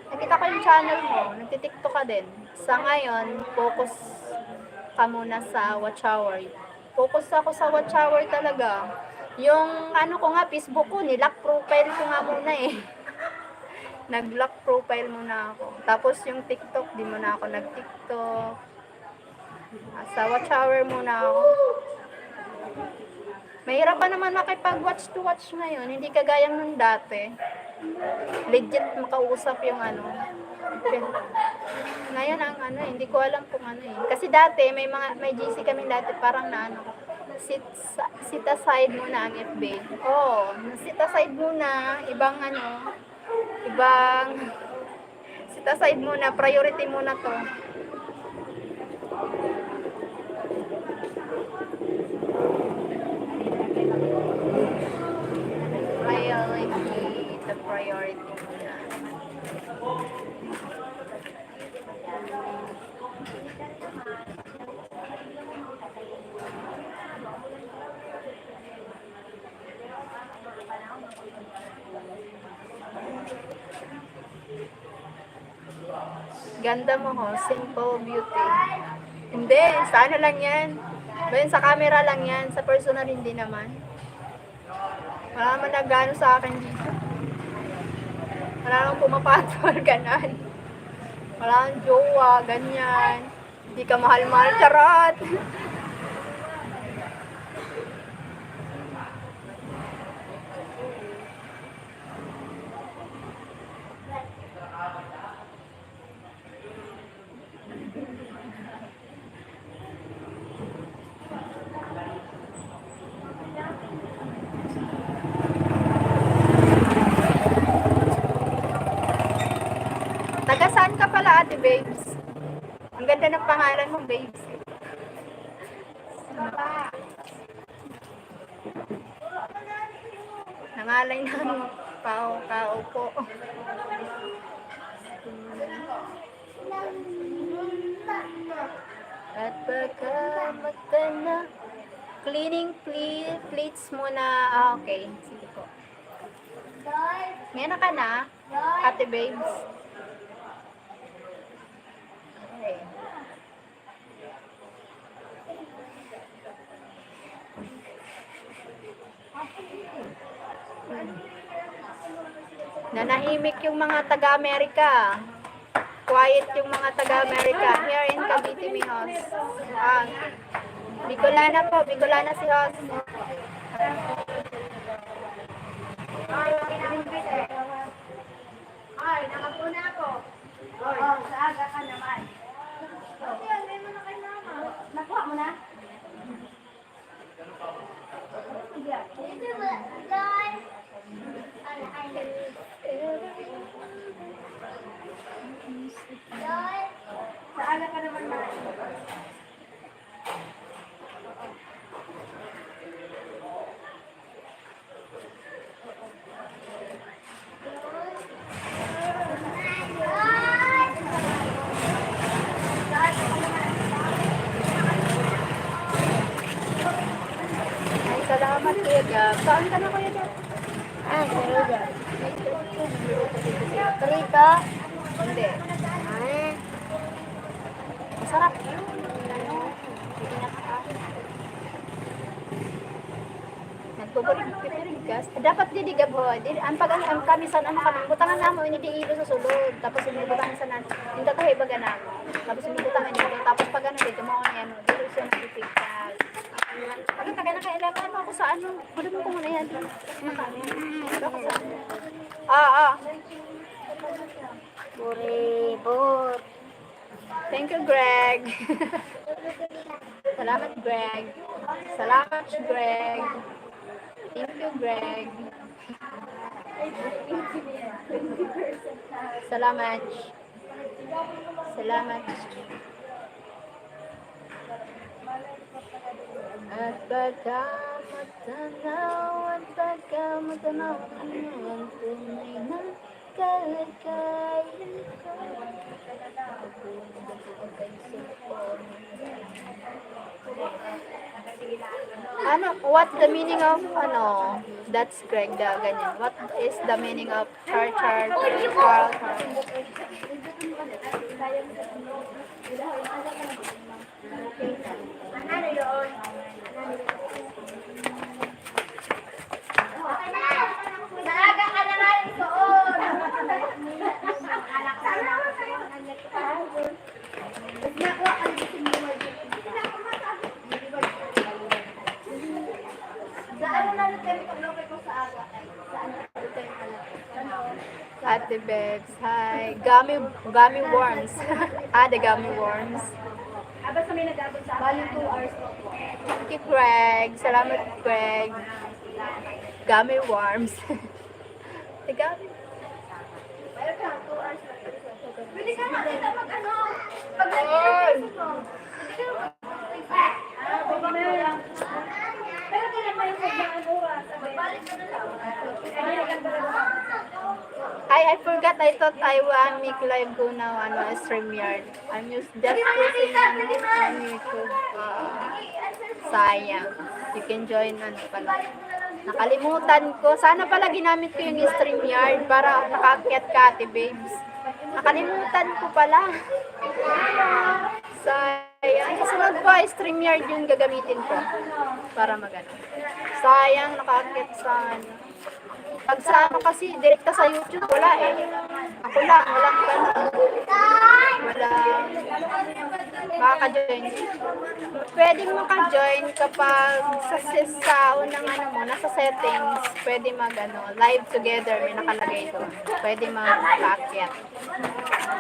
Nakita ko yung channel mo, nagtitiktok ka din. Sa ngayon, focus ka muna sa watch hour. Focus ako sa watch hour talaga. Yung ko nga, Facebook ko, nilock profile ko nga muna eh. Nag-lock profile muna ako. Tapos yung TikTok, di muna ako nag-TikTok. Sa watch hour muna ako. Mahirap pa naman makipag-watch to watch ngayon. Hindi kagaya nung dati. Legit makausap yung Ngayon ang hindi ko alam kung Kasi dati may GC kami dati parang sit aside muna ang FB. Oh, sit aside muna, ibang sit aside muna, priority muna to. The priority muna. Ganda mo ho, simple beauty. Hindi, sa lang yan. Bayan sa camera lang yan, sa personal hindi naman. Wala naman nagano sa akin dito. Wala nang pumapatol, ganan. Wala nang jowa, ganyan. Hindi ka mahal-mahal, charot. Taga saan ka pala, Ate Babes? Ang ganda ng pangalan mo, Babes. Nangalay ng kao po. At baka magtana. Cleaning plates muna. Okay. Sige po. Ngayon ka na, Ate Babes. Okay. Nanahimik yung mga taga-Amerika. Quiet yung mga taga-Amerika. Here in Cavite, Mihos. Bicolana po. Bicolana si Hos. Ay, nakapuna ako. Sa aga ka naman. Hindi mo na kay mama. Nakuha mo na? Sa aga ka naman na. Ay, salamat, Kuya Gab. Saan ka na, Kuya Gab? Kuya Gab. Prito? Hindi. Masarap. Nagbubulig-pipirig-gas. Dapat di Gab ho. Ang kamisan, butangan na mo, hindi ilo sa sulod. Tapos butangan sa nan. Hindi ko ibaga na mo. Tapos butangan dito. Tapos pag dito mo yan, dito siya nagpipigtas. Pagkita ka na kailangan ako sa Pwede mo ko muna yan. Buribot. Thank you, Greg. Salamat, Greg. Salamat, Greg. Thank you, Greg. Salamat. Salamat. At baka matanaw ang tunay na kalagayan ko. Ano, what the meaning of, that's Greg, ganyan. What is the meaning of char? Ate Bex, hi. Gummy worms. The gummy worms. Baling 2 hours po. Thank you, Craig. Salamat, Craig. Gummy worms. The gummy. Pwede ka na mag-ano? Pero kailan ba yung sadyang oras? Magbalik ka na lang. I forgot. I thought I want make live go now StreamYard. I'm just using YouTube. Sayang. You can join pala. Nakalimutan ko. Sana pala ginamit ko yung StreamYard para nakakyat ka, Ate Babes. Nakalimutan ko pala. Sayang. Kasunod ko ay StreamYard yung gagamitin ko para magano. Sayang, nakakyat sa pag sa kasi direkta sa YouTube, wala eh. Ako lang, walang makaka-join. Pwedeng maka-join kapag sa unang nasa settings, pwede live together, may nakalagay doon. Pwede mag-akyat.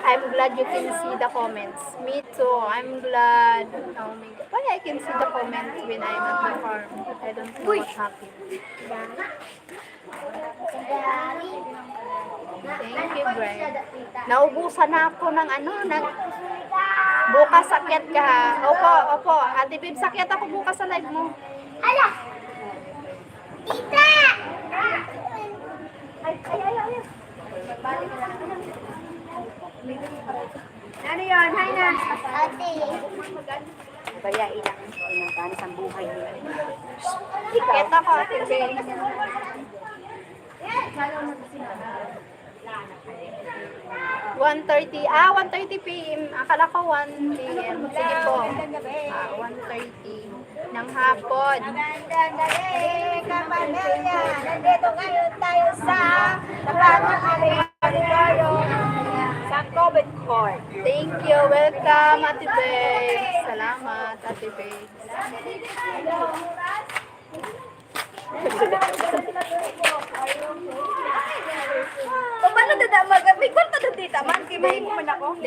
I'm glad you can see the comments. Me too, I'm glad. Oh my God. Why I can see the comments when I'm at the farm? I don't know what's happening. Thank you, Greg. Naubusan na ako ng bukas akyat ka ha. Opo. Ate Bib, sakyat ako bukas sa live mo. Ala! Tita! Ay. Balik na lang. Ano yun? Hi na. Ate. Kaya ilang pinagkanis ang buhay nila. Sakyat ako, Ate Bib. 1:30 p.m. Akala ko 1 p.m. Sige po. 1:30 ng hapon. Magandang gabi, kapamilya. Nandito ngayon tayo sa Tapanang Auditorium sa COVID Court. Thank you. Welcome, Ate Babes. Salamat, Ate Babes. Paano dadamag? May kwarta doon dita man. Kimahin mo man ako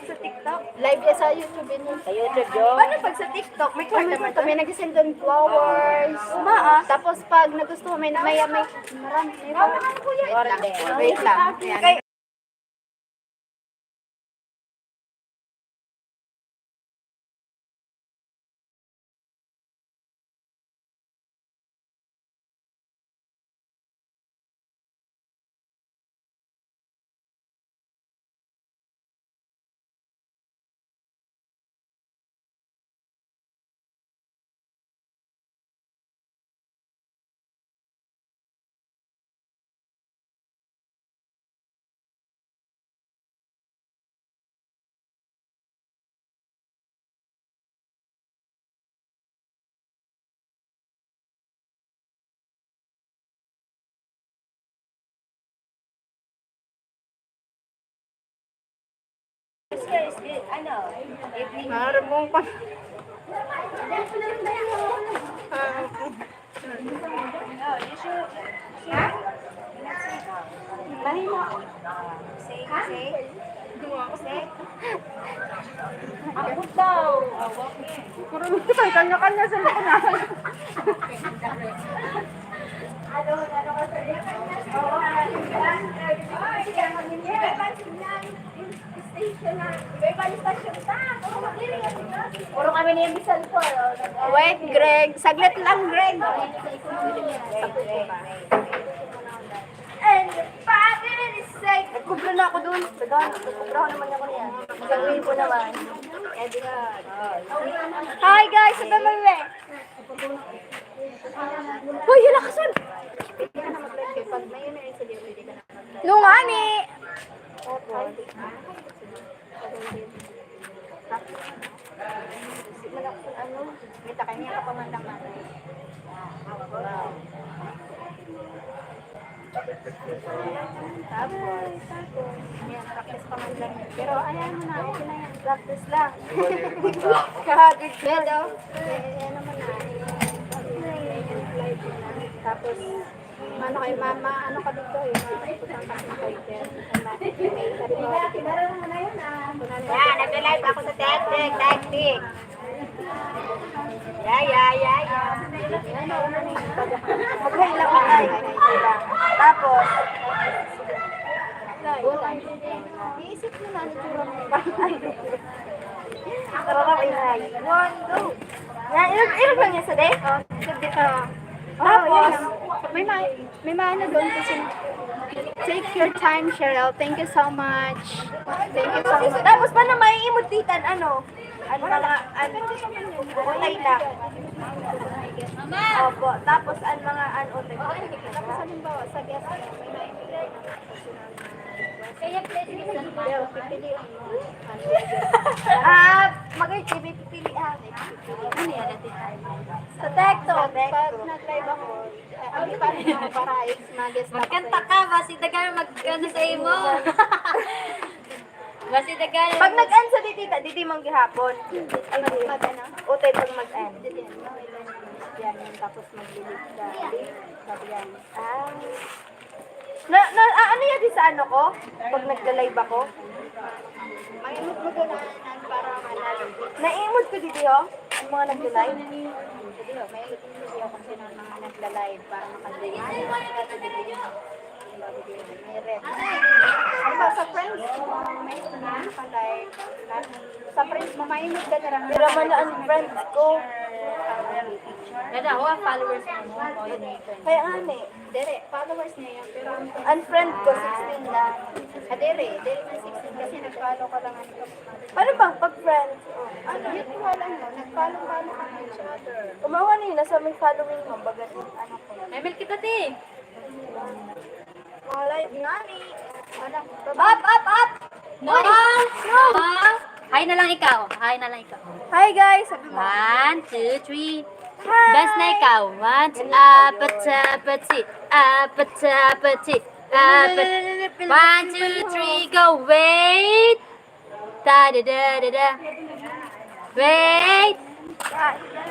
sa TikTok. Live sa YouTube yun. Sa YouTube yun? Paano pag sa TikTok? May kwarta man May nag-send doon flowers. Tapos pag nagustuhan, may marami. Wait lang. Ayan. Harapong pa. Ako daw. Marunong ko tayo, kanya-kanya sa loob na. Ano ka sa Wait, Greg. Saglit lang, Greg. And the father is like, nagkubra na ako dun. Nagkubra ko naman ako niya. Isang po naman. Hi guys, sa Tamale. Hoy, yun lakasan. Nungani. Kita kanya kapamandang natin. Tapos, yan, practice pa man lang. Pero ayan mo na, okay na yan. Practice lang. Kahagod siya daw. Ayan naman na. Tapos, ano kay mama, ano ka dito eh, maputang ka sa fighter. Yan, nag-live ako sa tactic. Yeah. Magkailang ay. Tapos, iisip mo na, ano tura mo pa. Tararap, inay. 1, 2. Yan, ilag lang yan sa day? Sabi ka. Tapos, May maano doon kasi. Take your time, Cheryl. Thank you so much. Thank you so much. tapos paano may imutitan, ano? Ano mga, utay na. Opo, tapos ang mga utay. Tapos halimbawa, sa guest, may na-invite Mag-TV pipilihan. Ano yan? Sa tekto. Pag nag-live ako, hindi pa rin ako para mag-guest ako. Magkanta ka, basi dagan mag-ano sa imo. Basi dagan. Pag nag-end sa didi mong gihapon. Ay, mag-ano? Utay pag mag-end. Yan, tapos mag-delete ka. Sabi yan. Ano yan di sa ano ko? Pag nagla-live ako? Maimot mo doon para malalim. Naimod ko dito ho? Ang mga nagla-live? Hindi ho, maimot mo doon kasi ng mga nagla-live para makadali. May red. Ano ba, sa friends mo, may like, sa friends mo, maimot ka na lang. Pero man na ang friends ko. Ganda, ako followers mo. Kaya nga ni. Dere, followers niya yan, pero Ang friend ko, 16 na. Dere na 16 kasi nag-follow ka lang ano. Paano bang pag-friends? Ano, yun wala mo, nag-follow ka each other. Kumawa na yun, nasa may following mo. Bagat, ano ko. May milk kita, ti. Mga live nga ni. Wala. Up! No! Hi na lang ikaw. Hi guys! Sabi mo. 1, 2, 3. Hi! Best na ikaw. 1, 2, apatapati. 1, 2, 3, go. Wait. Da-da-da-da-da. Wait.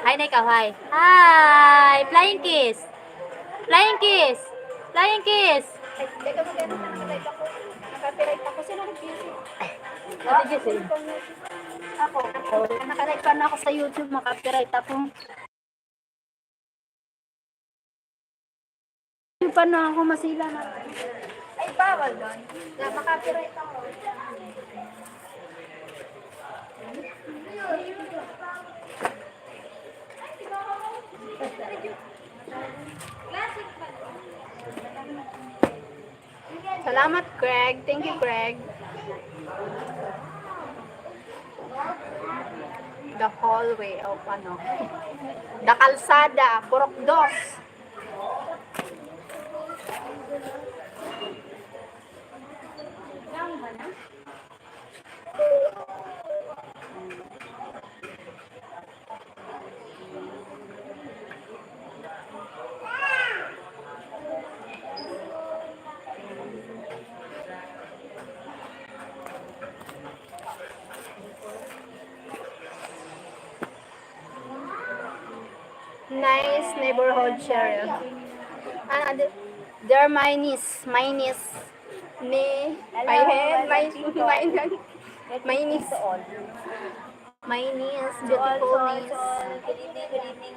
Hi na ikaw, hi. Hi. Flying kiss. Ay, teka, magkano na nag-live ako. Nakapiright ako. Sino nag-music? Ate Giselle. Ako. Nakalive pa na ako sa YouTube. Makapiright ako. Pa na ako masila na. Ay, bawal doon. Makapiright ako. Salamat, Greg. Thank you, Greg. The hallway of ano. The kalsada, Purok 2. Nice neighborhood, Cheryl. They're my niece. My niece. My niece. My niece. Beautiful niece. Good evening.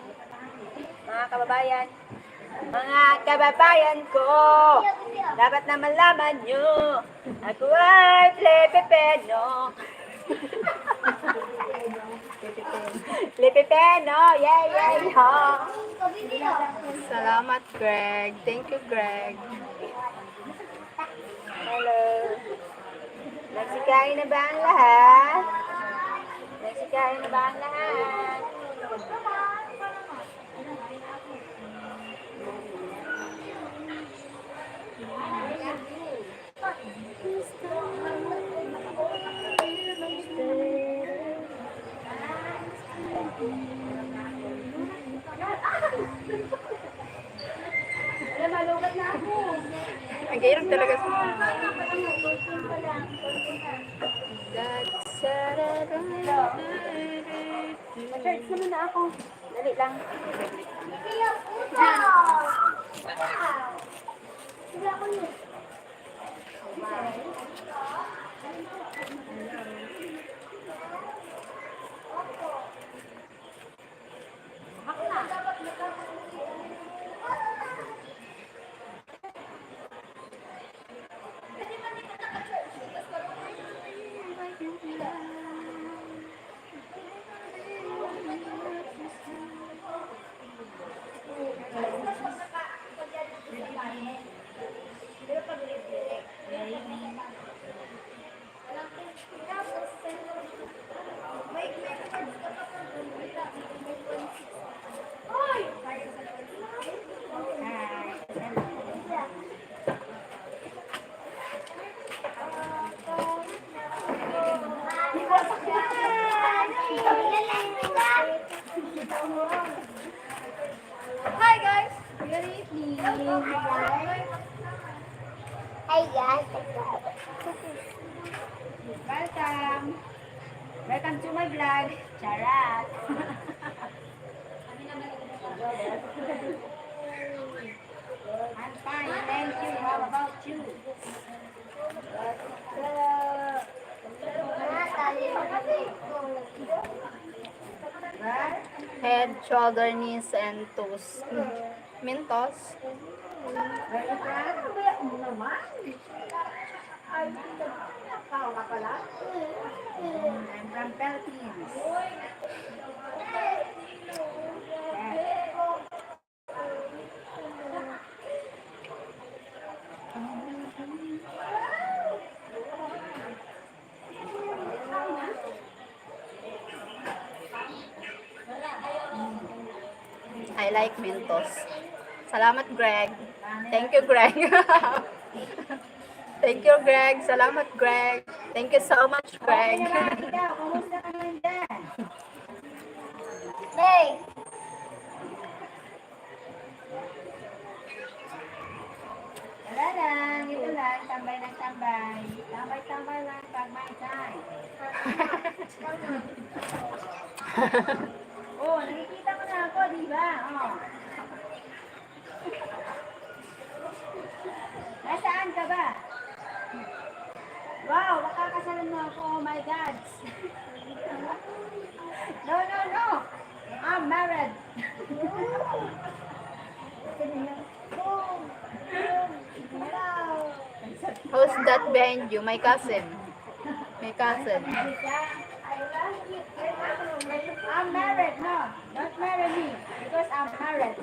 Mga kababayan ko, dapat na malaman nyo, ako ay Pepe Pedro. Lipipen, no? Yay, yay, ho. Salamat, Greg. Thank you, Greg. Hello. Nagsikain na ba ang lahat? Nagsikain na ba ang lahat? Ang gairap talaga sa Ma-church naman na ako. Dali lang. Hi guys! Good evening! Hi guys. Welcome. Welcome to my vlog. Charat. I'm fine, thank you. How about you? Head, shoulder, knees, and toes. Mintos. Where you from? I'm from Philippines. I like Mentos. Salamat, Greg. Thank you, Greg. Thank you, Greg. Salamat, Greg. Thank you so much, Greg. Ikaw, kumusta ka naman dyan? Hey. Wala lang, ito lang, tambay ng tambay. Tambay-tambay lang pag may time. Oh, nakikita mo na ako, di ba? Oh. Nasaan ka ba? Wow, nakakasalan mo ako. Oh my God. No, no, no. I'm married. Who's that behind you? My cousin. My cousin. I'm married. No, don't marry me because I'm married.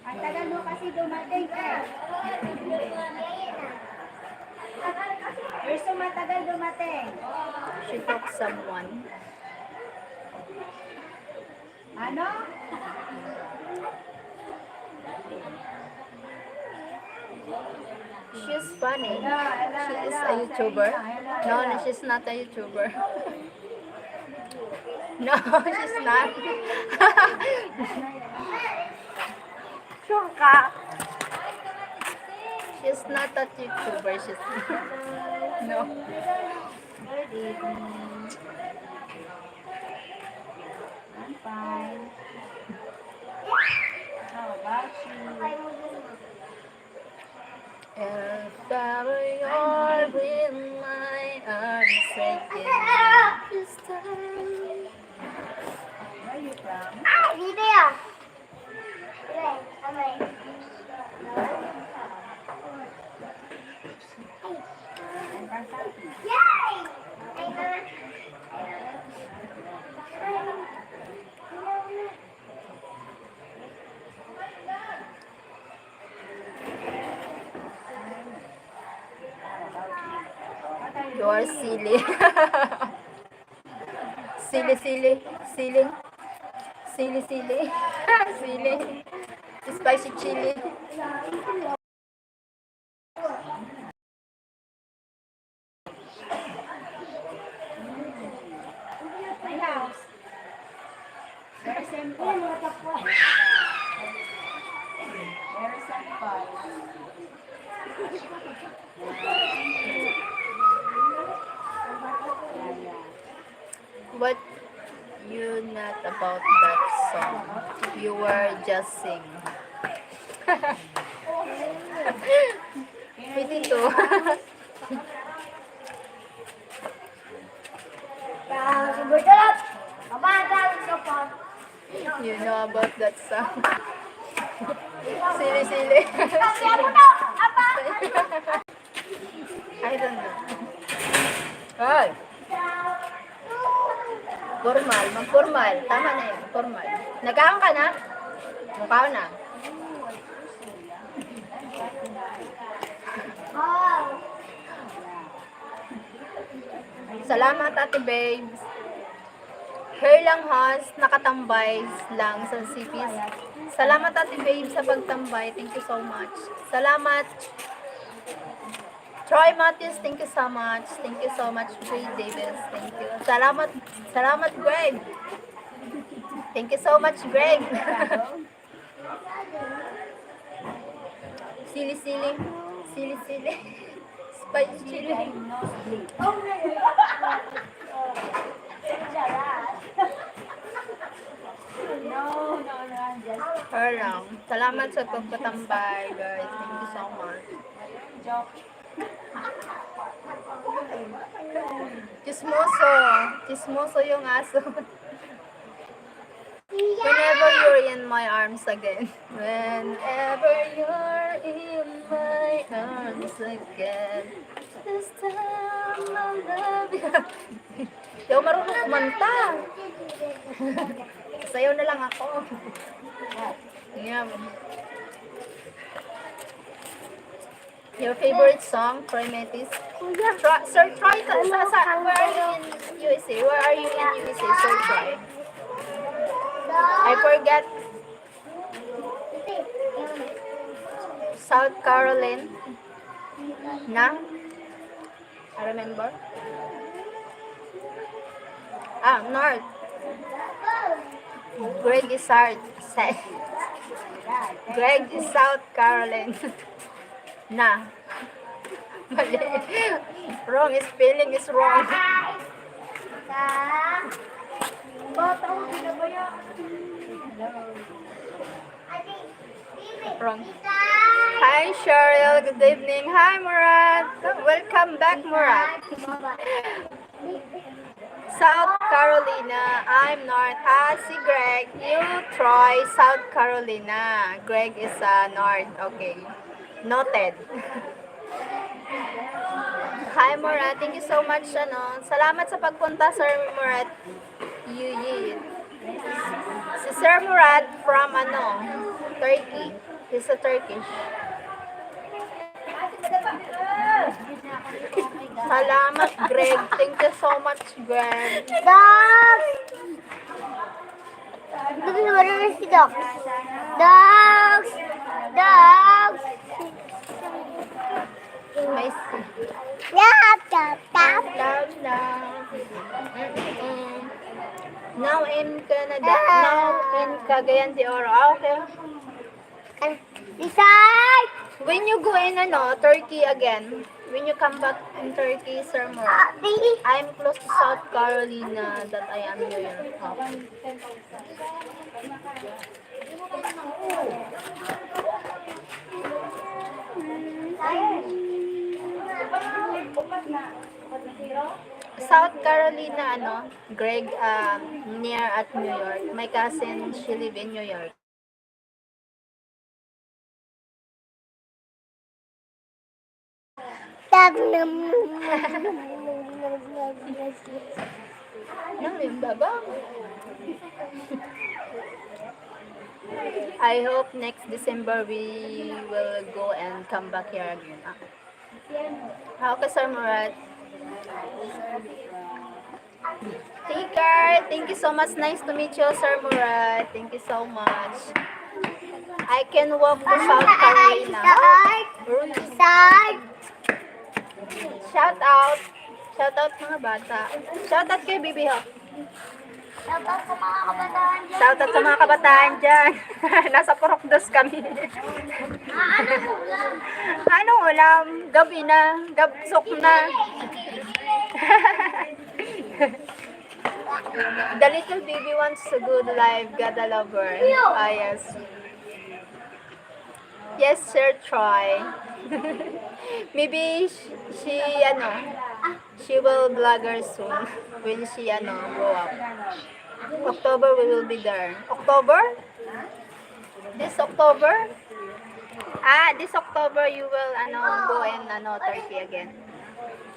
Ang tagal mo kasi dumating eh. You're so matagal dumating. She took someone. Ano? She's funny. She is a YouTuber. No, no, she's not a YouTuber. No, she's not. Sure ka? She's not a YouTuber. She's no. Good evening. I'm fine. How about you? If ever you're in my arms again, this time You are silly. Silly, silly, silly. Silly, silly. Silly. Spicy chili. What you not about that song? You were just sing. Me too. You know about that song. Silly, silly. I don't know. Ay! Formal, mag-formal. Tama na yun, formal. Nagkaon ka na? Mukha na. Salamat, Ate Babes. Hair lang has, nakatambay lang sa sipis. Salamat, Ate Babes, sa pagtambay. Thank you so much. Salamat. Troy Matthews, thank you so much. Thank you so much, Jay Davis. Thank you. Salamat, salamat, Greg. Thank you so much, Greg. Silly, silly. Silly, silly. Spicy chili. Her lang. Salamat sa pagpatambay, guys. Thank you so much. Chismoso. Chismoso yung aso. Whenever you're in my arms again. Whenever you're in my arms again. This time I love you. Di ako marunong kumanta. Sayaw na lang ako. Yeah. Your favorite song, Troy Metis? Sir Troy, where are you in USA? Where are you in USA, Sir Troy? I forget. South Carolina? Na? I remember. North. Greg is South. Greg is South Carolina. Na. Mali. Wrong. Spelling is wrong. Wrong. Hi, Cheryl. Good evening. Hi, Murad. Welcome back, Murad. South Carolina. I'm North. Si Greg. You, Troy, South Carolina. Greg is North. Okay. Noted. Hi, Murad. Thank you so much. Salamat sa pagpunta, Sir Murad. Si Sir Murad from Turkey. He's a Turkish. Salamat, Greg. Thank you so much, Greg. Dogs! Dito na marunong si Dogs. Dogs! Dogs! May Tap, tap, tap. love, love. Now in Canada. Now in Cagayan de Oro. Okay. Decide! When you go in Turkey again, when you come back in Turkey, Sir Murad, I'm close to South Carolina that I am here. South Carolina, Greg, near at New York. My cousin, she live in New York. Tap. Yung baba. I hope next December we will go and come back here again. Okay, Sir Murad. Take care. Thank you so much. Nice to meet you, Sir Murad. Thank you so much. I can walk to South Carolina. Side. Shout out. Shout out mga bata. Shout out kay Bibi Ho. Dapat sa mga kabataan dyan. Shout out sa mga kabataan dyan. Nasa Porokdos kami. Ano ulam? Anong ulam? Gabi na. Gabsok na. The little baby wants a good life. God a lover. Ah, yes. Yes, sir, try. Maybe she will vlogger soon when she, grow up. October we will be there. October? This October? This October you will, go in, Turkey again.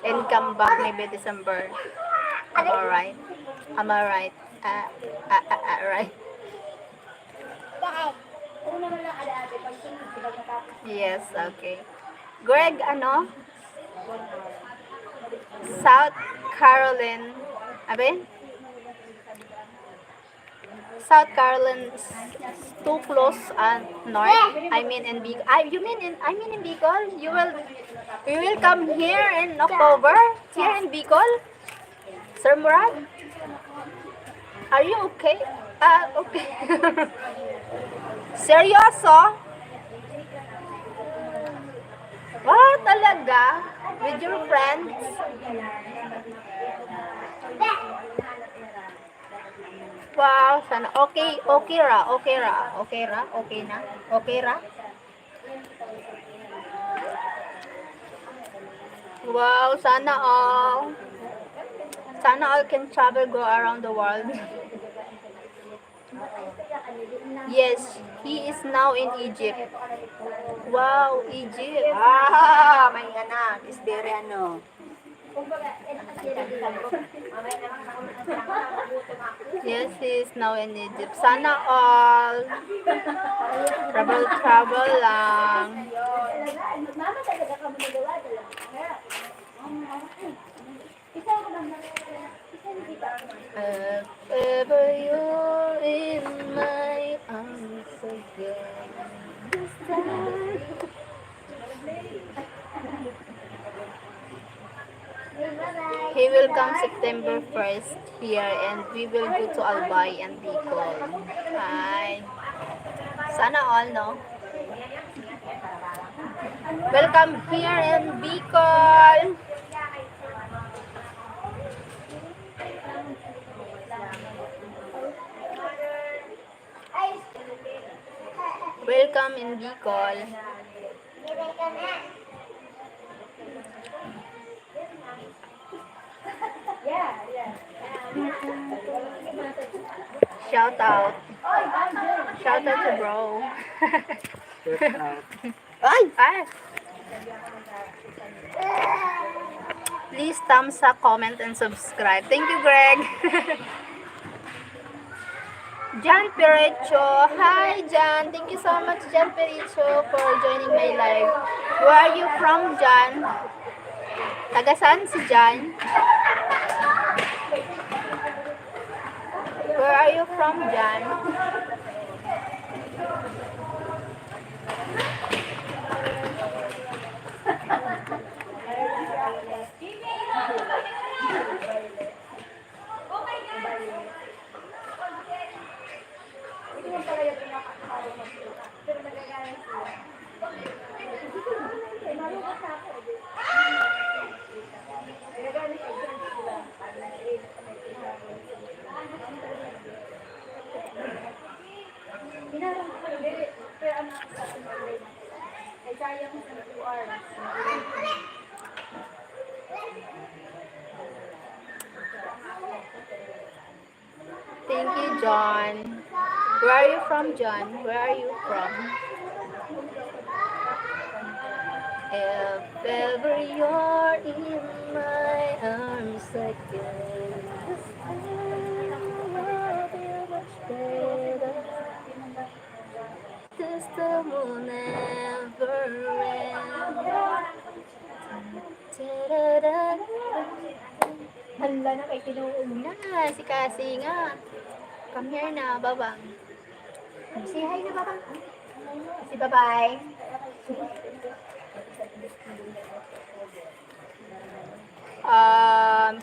And come back maybe December. Am I right? Am I right? Right. Yes, okay. Greg, South Carolina. Aben? South Carolina is too close north. I mean in Bicol. I mean in Bicol. You will come here in October? Here in Bicol? Sir Murad? Are you okay? Okay. Seryoso? Wow, talaga? With your friends? Wow, sana. Okay ra. Okay na? Wow, sana all. Sana all can travel, go around the world. Yes, he is now in Egypt. Wow, Egypt. May anak. Is there Yes, he is now in Egypt. Sana all. Travel lang. If ever you're in my arms again, this time. He will come September 1st here and we will go to Albay and Bicol. Hi. Sana all, no? Welcome here in Bicol. Welcome in Bicol. Shout out. Shout out to bro. Ay! Please thumbs up, comment, and subscribe. Thank you, Greg. Jan Perecho. Hi, Jan. Thank you so much, Jan Perecho, for joining my live. Where are you from, Jan? Taga saan si Jan? Where are you from, Jan? Thank you, John. Where are you from, John? Where are you from? If ever you're in my arms again, this time will be much better. This time will never end. Hala na kay tinuog na. Si Cassie nga. Come here na, babang. Say hi na, babang. Si bye-bye.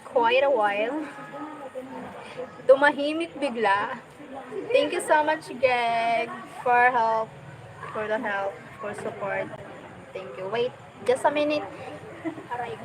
Quite a while. Tumahimik bigla. Thank you so much, Greg, for help, for the help, for support. Thank you. Wait, just a minute. Aray.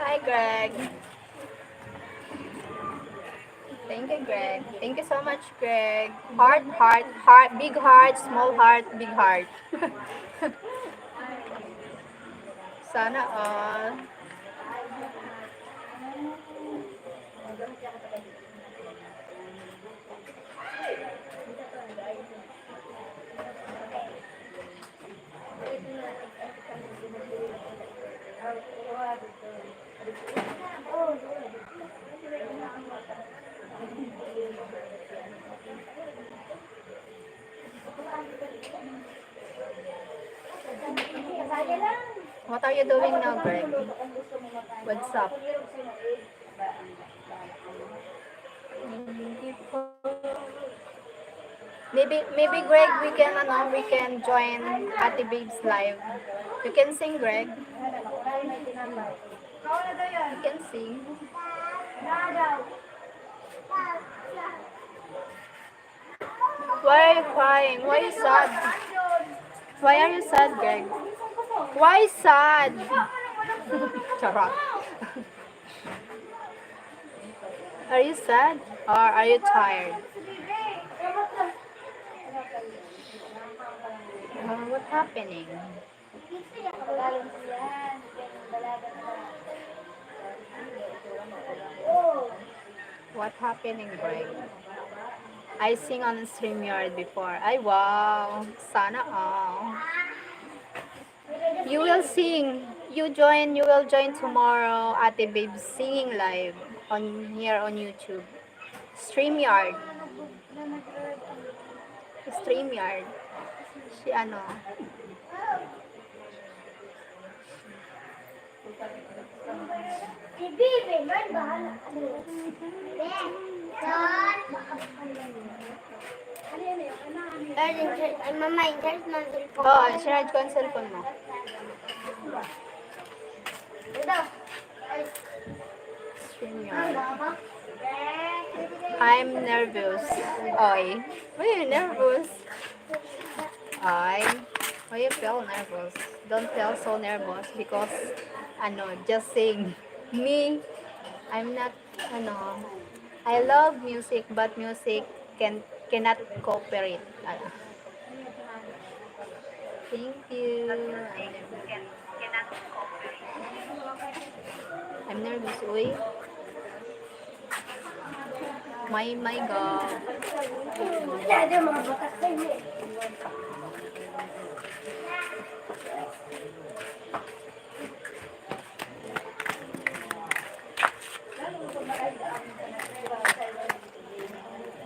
Hi, Greg. Thank you, Greg. Thank you so much, Greg. Heart, heart, heart, big heart, small heart, big heart. Sana all. What are you doing now, Greg? What's up? Maybe Greg, we can join Ate Babe's live. You can sing, Greg. You can sing. Why are you crying? Why are you sad? Why are you sad, Greg? Why sad? Charot. Are you sad or are you tired? What's happening? What happening, Greg? I sing on StreamYard before. Ay, wow. Sana all. You will sing. You will join tomorrow Ate Babe singing live on here on YouTube. StreamYard. StreamYard. Si ano. Si Bibi, man bahala. Ay, mama, in-charge mo ang cellphone. Oo, sinarge ko ang cellphone mo. Ito. StreamYard. I'm nervous. Oy. Why are you nervous? Ay. Why you feel nervous? Don't feel so nervous because, just sing. Me, I'm not, I love music, but music cannot cooperate. Thank you. I'm nervous, uy. My God. Dada, mga batas kayo eh.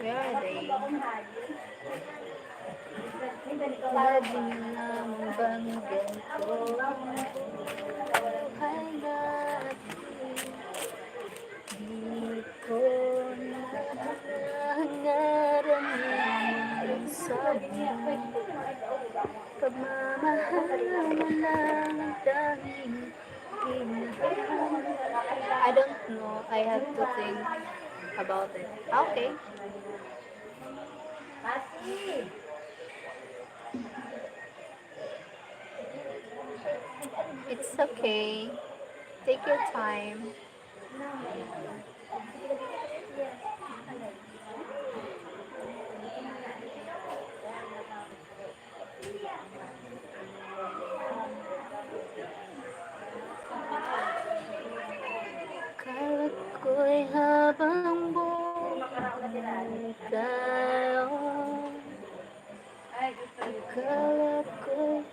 Where are they? Lagi na bang ganito? Ay, di ko nangaramihan sa'yo. Pagmamahal mo lang dahil I don't know. I have to think about it. Okay. It's okay. Take your time. Kalat ko'y habang buhay ka. Kalat ko'y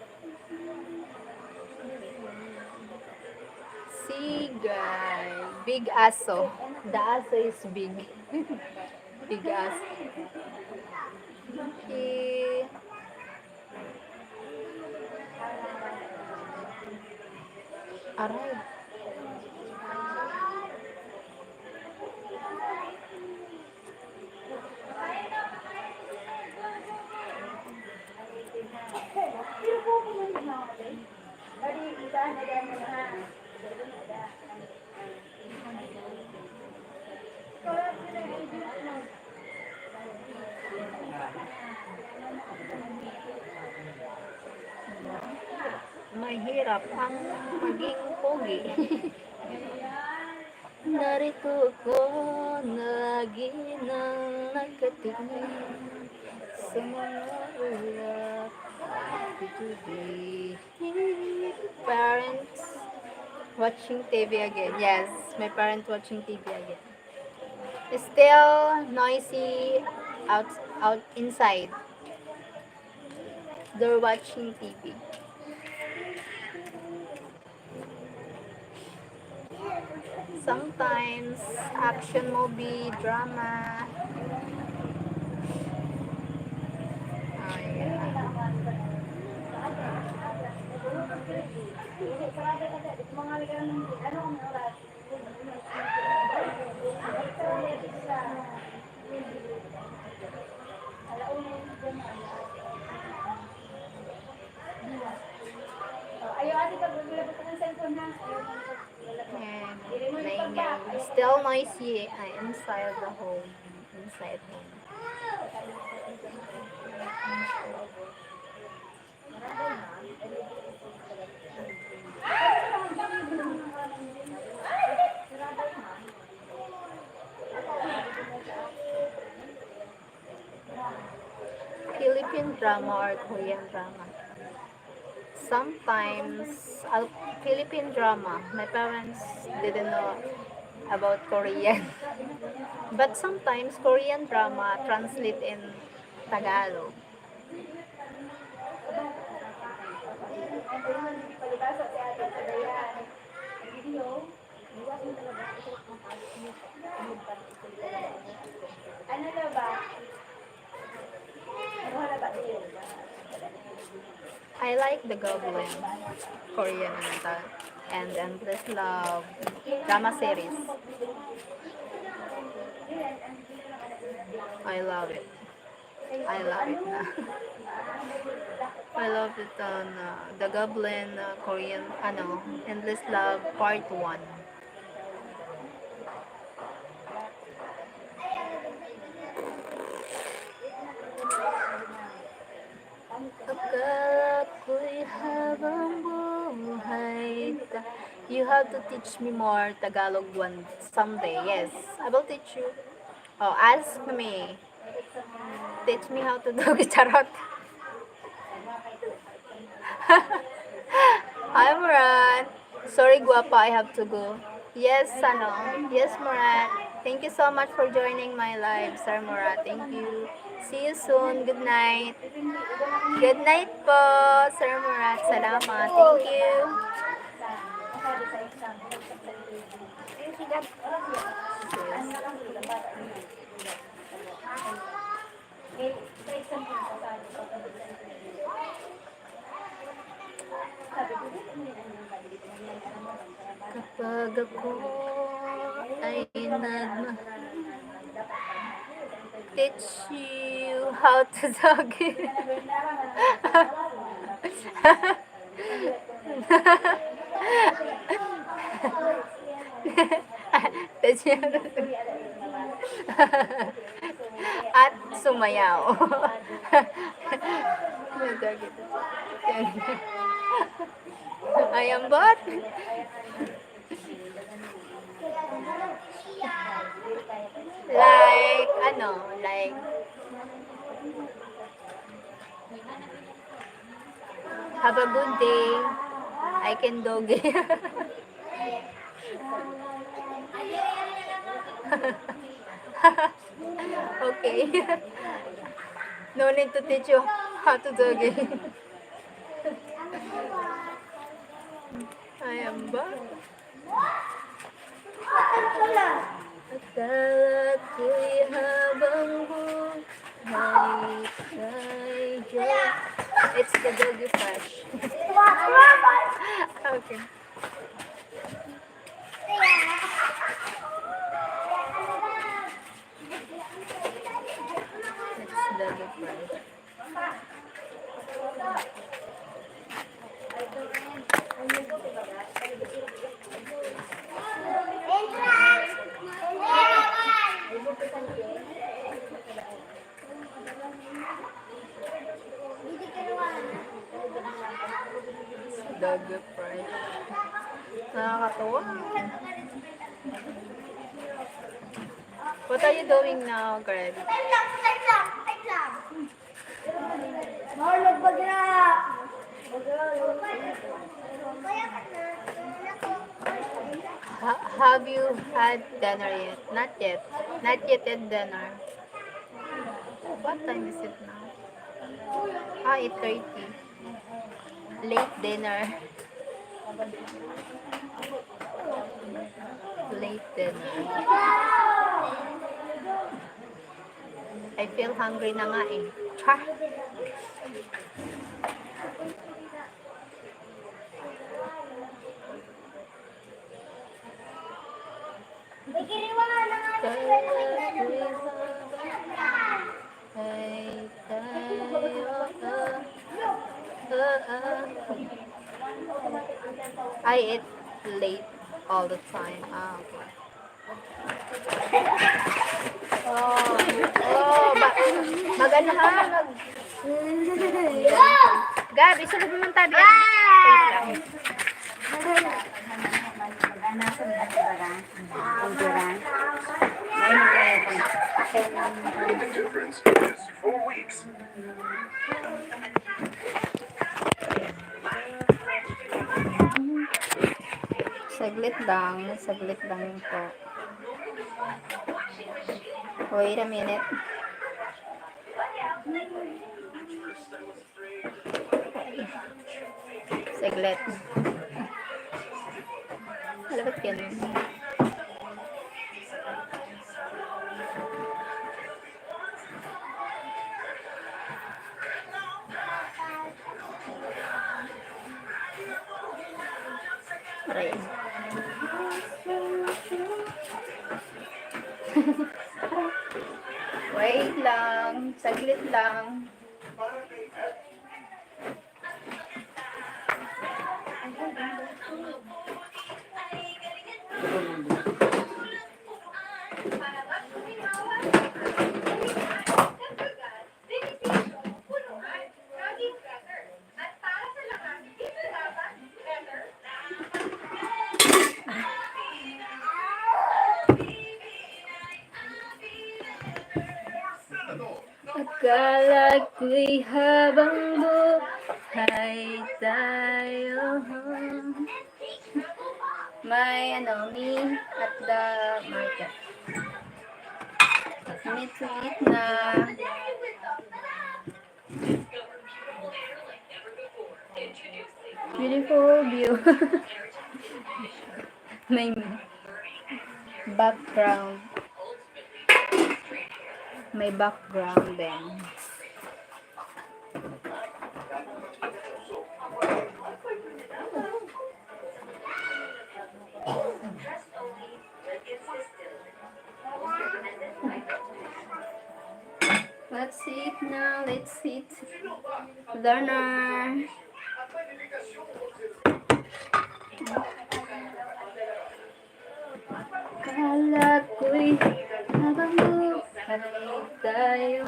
sigay. Big aso. The aso is big. Big aso. Okay. Aray. Mahirap ang maging pogi. Narito ako lagi nang nakatingin sa mga ulap. Parents watching TV again. Yes, my parents watching TV again. It's still noisy out inside. They're watching TV. Sometimes action movie, drama. Oh, yeah. And maingay. Still noisy inside the home. Inside home. Philippine drama or Korean drama. Sometimes Philippine drama. My parents didn't know about Korean. But sometimes Korean drama translate in Tagalog. I like the Goblin, Korean and Endless Love drama series. I love it. I love it na. I love it on the Goblin Korean, Endless Love Part 1. Akala ko'y habang buhay ka. You have to teach me more Tagalog one someday. Yes, I will teach you. Oh, ask me. Teach me how to do charot. Hi, Murat. Sorry, guapa, I have to go. Yes, Yes, Murat. Thank you so much for joining my live, Sir Murat. Thank you. See you soon. Good night. Good night po, Sir Murat. Salamat. Thank you. Kapag ako ay teach you how to dog it. Teach you how to at sumayaw. Ayan bot. Like, like, have a good day. I can dog it. Okay. No need to teach you how to dog it. Ayan ba? Akala ko'y habang buhay tayo. It's the doggy fresh. Okay. It's doggy fresh. Doggy fresh. Nakakatawa. What are you doing now, Greg? Marlog bagra. Have you had dinner yet? Not yet. Not yet at dinner. What time is it now? 8:30. Late dinner. Late dinner. I feel hungry na nga eh. Ha? May kiriwangan na nga. I eat late all the time. Okay. Mag-ano ha? Gabi, sulog mo ng tabi. Wait lang. The difference is 4 weeks. Saglit lang po. Wait a minute. Saglit. Alabat yan. Aray. Wait lang. Saglit lang. Akala ko'y habang buhay tayo. May me at the market. Meet to eat na. Beautiful view. May background. May background din. Let's eat now. Let's eat. Learner. Kala ko'y habang buhay tayo.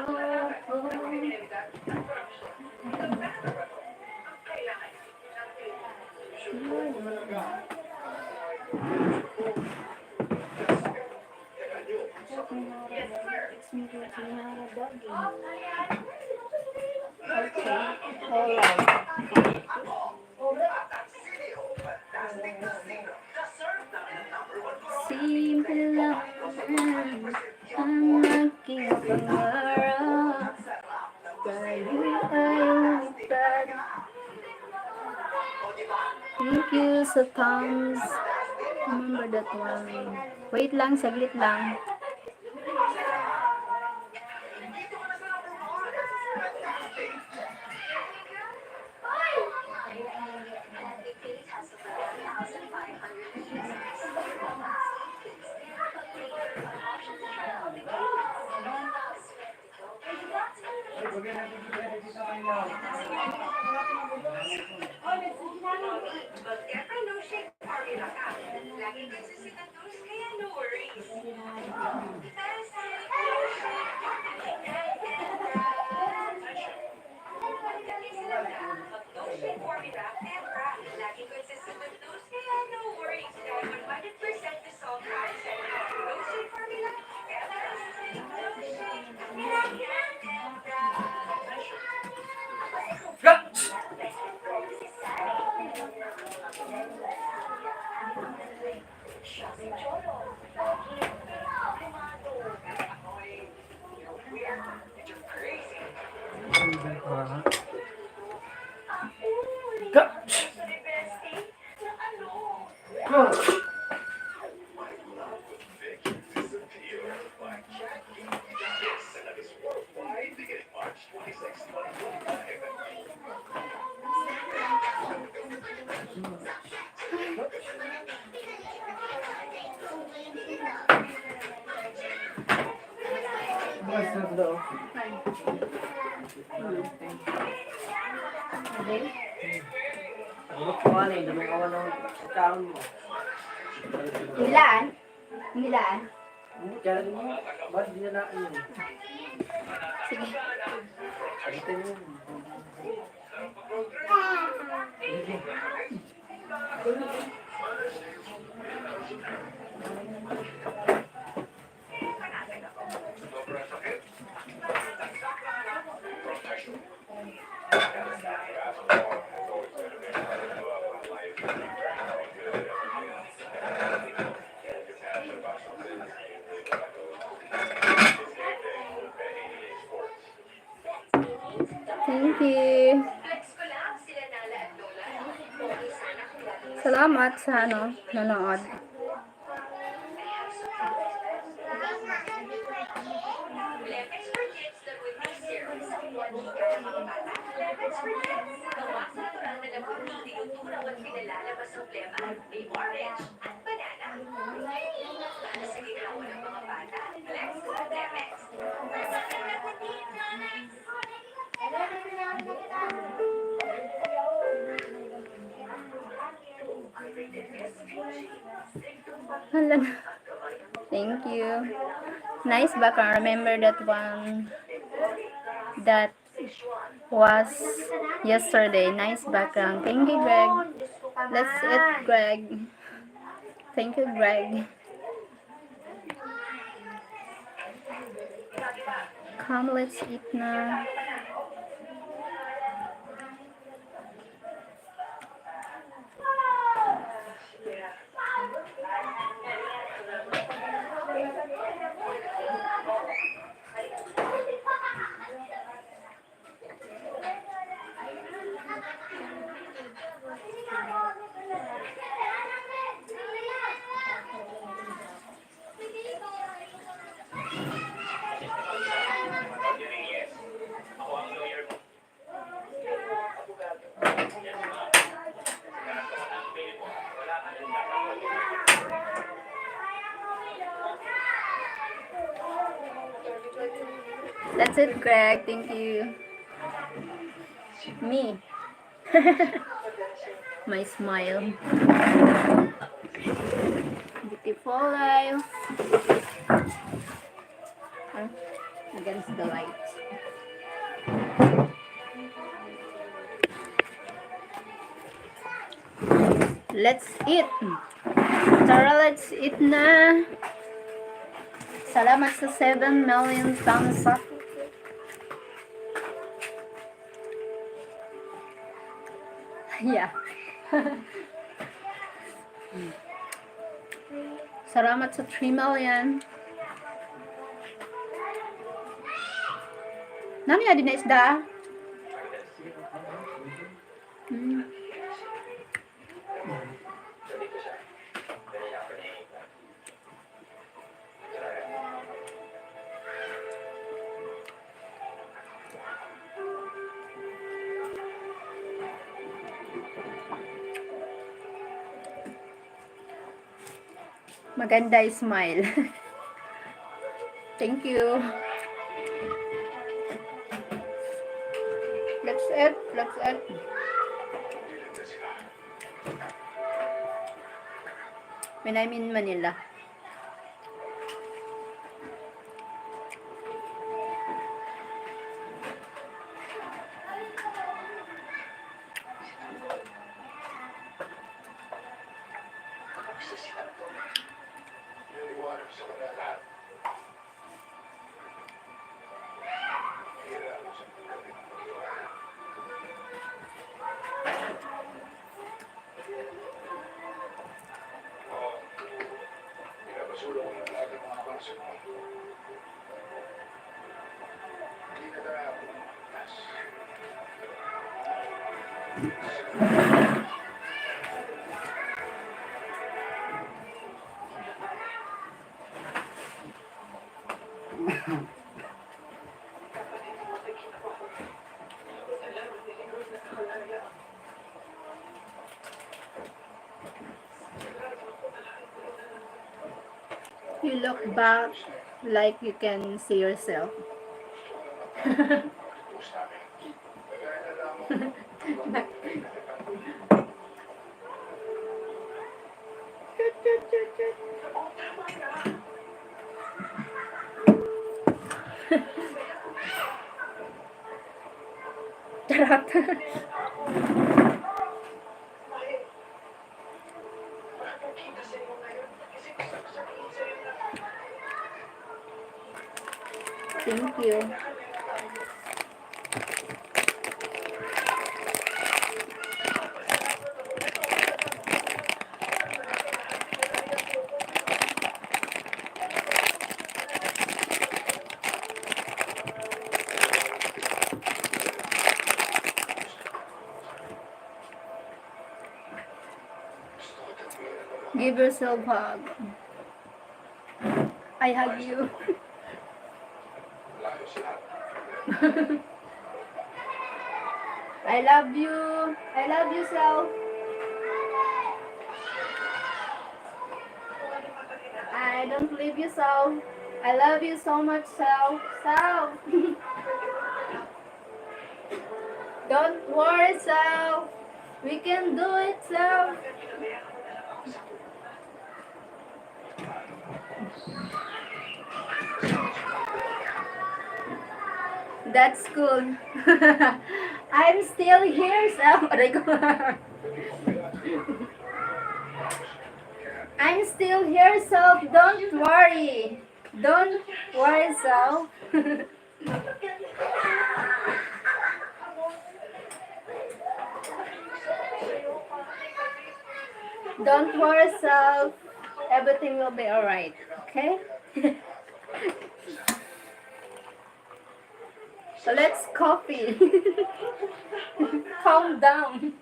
Okay, alright. Simple lang ang aking pangarap. Tayo ay lumipad. Thank you sa thumbs. Remember that one. Wait lang, saglit lang. Ilan? Ilan? Sige. Thank you. Salamat sa nanonood. Hala na. Thank you. Nice background. Remember that one that was yesterday. Nice background. Thank you, Greg. That's it, Greg. Thank you, Greg. Come, let's eat na. That's it, Greg. Thank you. Me. My smile. Beautiful life. Against the light. Let's eat. Tara, let's eat na. Salamat sa 7 million thumbs up. Yeah. Salamat sa 3 million. Nani adi na isda? Maganda yung smile. Thank you. Let's eat. Let's eat. When I'm in Manila. You look back like you can see yourself. Charot. Thank you. Give yourself a hug. I hug you. I love you. I love you, self. I don't leave you, self. I love you so much, self. Self. Don't worry, self. We can do it, self. That's cool. I'm still here, self. I'm still here, self. Don't worry. Don't worry, self. Don't worry, self. Everything will be alright. Okay? So let's coffee. Calm down.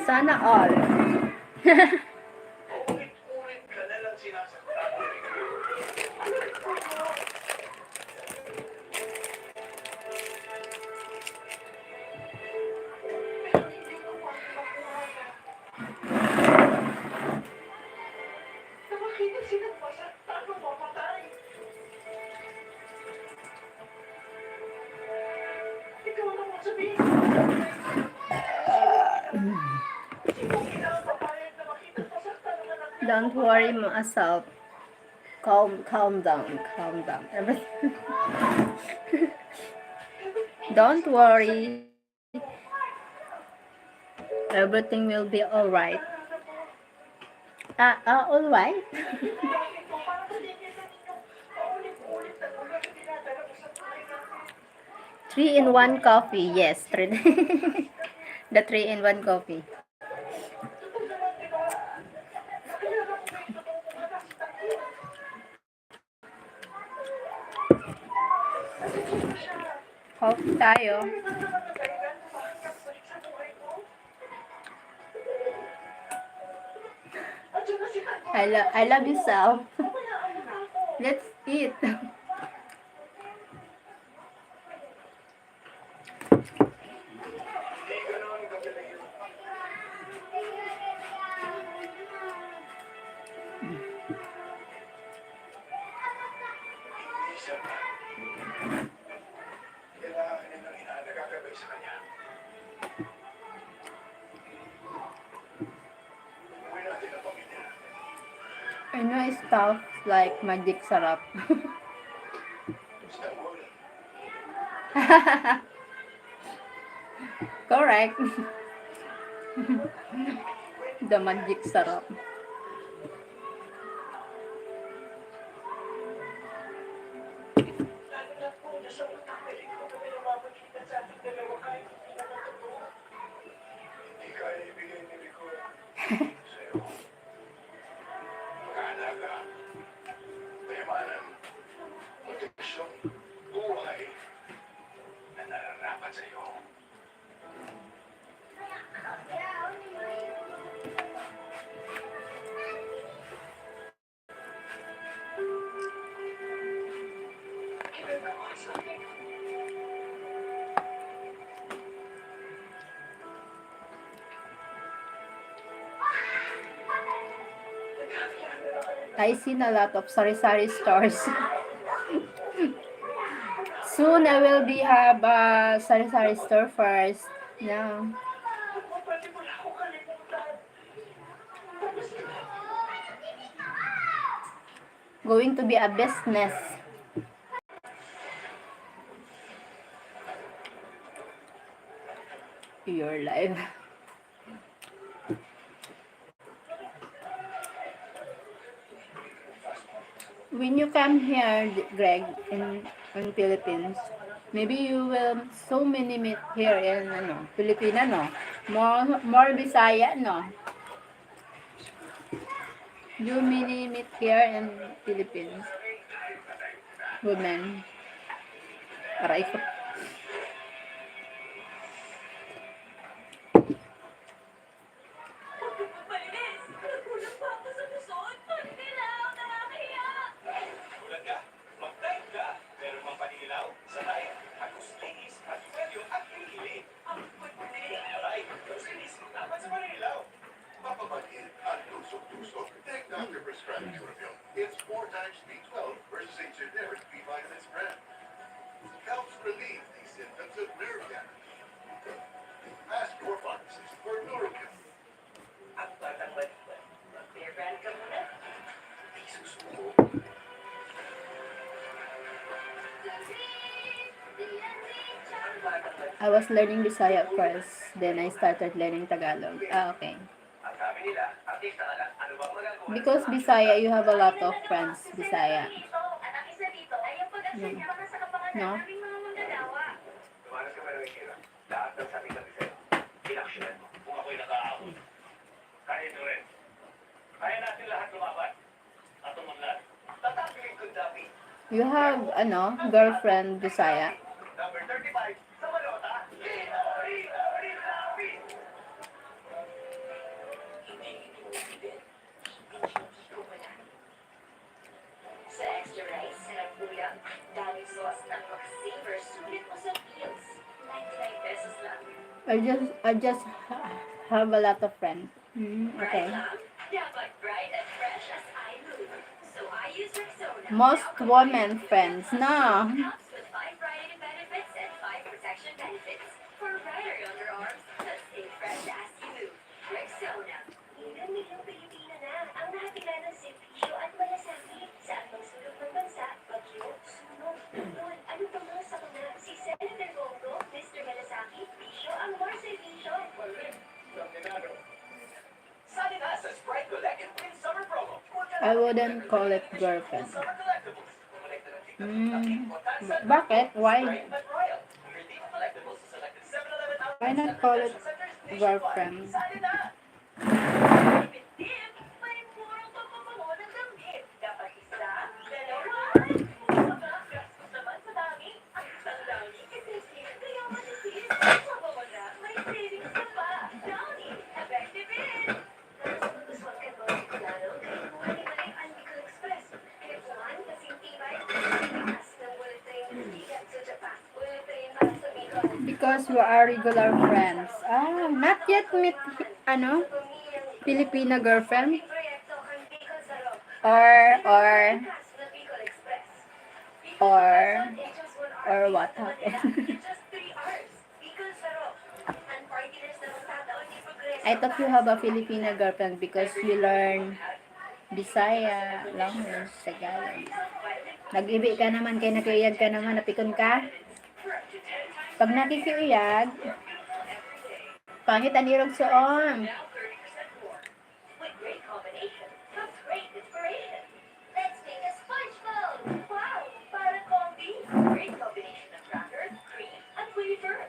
Sana all. Don't worry, myself. Calm down. Everything. Don't worry. Everything will be alright. Alright. 3-in-1 coffee. Yes, the 3-in-1 coffee. Coffee tayo. I love you, Sal. Let's eat. Minsan pa, kailangan niya ng inaalagagabay sa kanya. Uwi natin ang pamilya. I know stuff like magic sarap. Stop worrying. Correct. The magic sarap. Hindi kaya ibigay ni Rico sa'yo. Pag-aalaga, kayamanan, proteksyon, buhay na nararapat sa'yo. I seen a lot of sari-sari stores. Soon I will be have a sari-sari store first. Yeah. Going to be a business. Your life. When you come here, Greg, in Philippines, maybe you will so many meet here in Filipina, no? More Bisaya, no? You many meet here in Philippines. Women. Aray ko. Papapagin at tusok-tusok. Take Dr. Prescribed Curabil. It's 4 times B12 versus a generic B vitamin spread. Helps relieve the symptoms of nerve damage. Ask your pharmacist for Nurobil. Ang batang balipan. Mag-bear ka muna. Di susuko. I was learning Bisaya first, then I started learning Tagalog. Okay. Ang sabi nila, artista ka lang. Ano bang magagawa? Because Bisaya, you have a lot of friends, Bisaya. Ang isa dito ay yung pag-aksyon niya naman sa kapangalan No? naming mga manggagawa. Tumalas ka ba ng ikira? Lahat ng sabi ng sa'yo. Inaksyonan mo. Kung ako'y nakaahon. Kaya ito rin. Kaya natin lahat lumaban. At umunlad. Tatapilin ko dami. You have, girlfriend Bisaya. Number 35, sa Malota. Rita, Rita, Rita, Rita. Hindi inuubidin. Sa extra rice, sarap ulam, daming sauce ng Max-Saver, sulit mo sa meals. 99 pesos lang. I just have a lot of friends. Okay. Right lang, dapat bright and fresh as I move. So I use Rexona. Most women friends, no? Comes with 5 brightening benefits and 5 protection benefits. For brighter underarms, let's stay fresh as you move. Rexona. Ilang milyong Pilipino na ang nakatila ng serbisyo at malasakit sa anong sulok ng bansa, bagyo, sunog, tungkol, ano pa mga sakuna, si Senator Bongo, Mr. Malasaki, bisyo ang more serbisyo. I wouldn't call it girlfriend. Bakit? Why? Why not call it girlfriend? Because we are regular friends. Ah, not yet meet, Filipina girlfriend? Or, or, or what happened? I thought you have a Filipina girlfriend because you learn Bisaya, language, Tagalog. Nag-ibi ka naman, kay nakiyag ka naman, napikon ka. Pag nakikiyag, pangit ang irog soon. Let's make a sponge boat! Wow! Para combi! Great combination of crackers, cream, and flavor.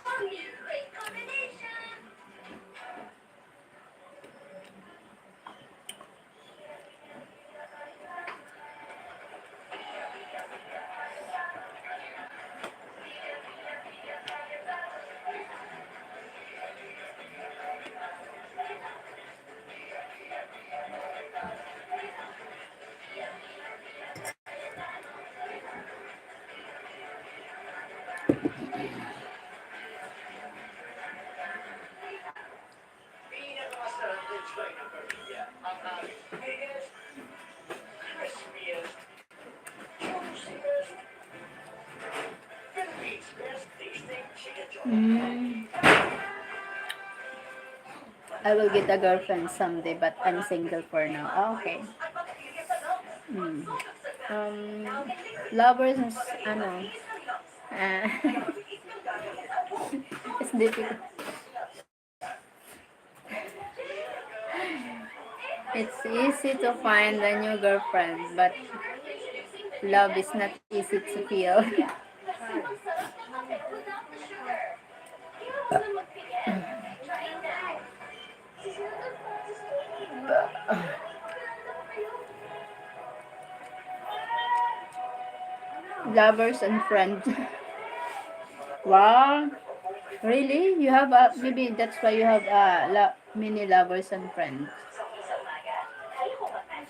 Combi, great combination! Pinakamasarap na try ng pamilya. Ang aming biggest, crispiest, juiciest, Philippines best tasting chicken joint. I will get a girlfriend someday, but I'm single for now. Oh, okay. Lovers, ah, it's difficult. It's easy to find a new girlfriend, but love is not easy to feel. Lovers and friends. Wow. Really? You have maybe that's why you have many lovers and friends.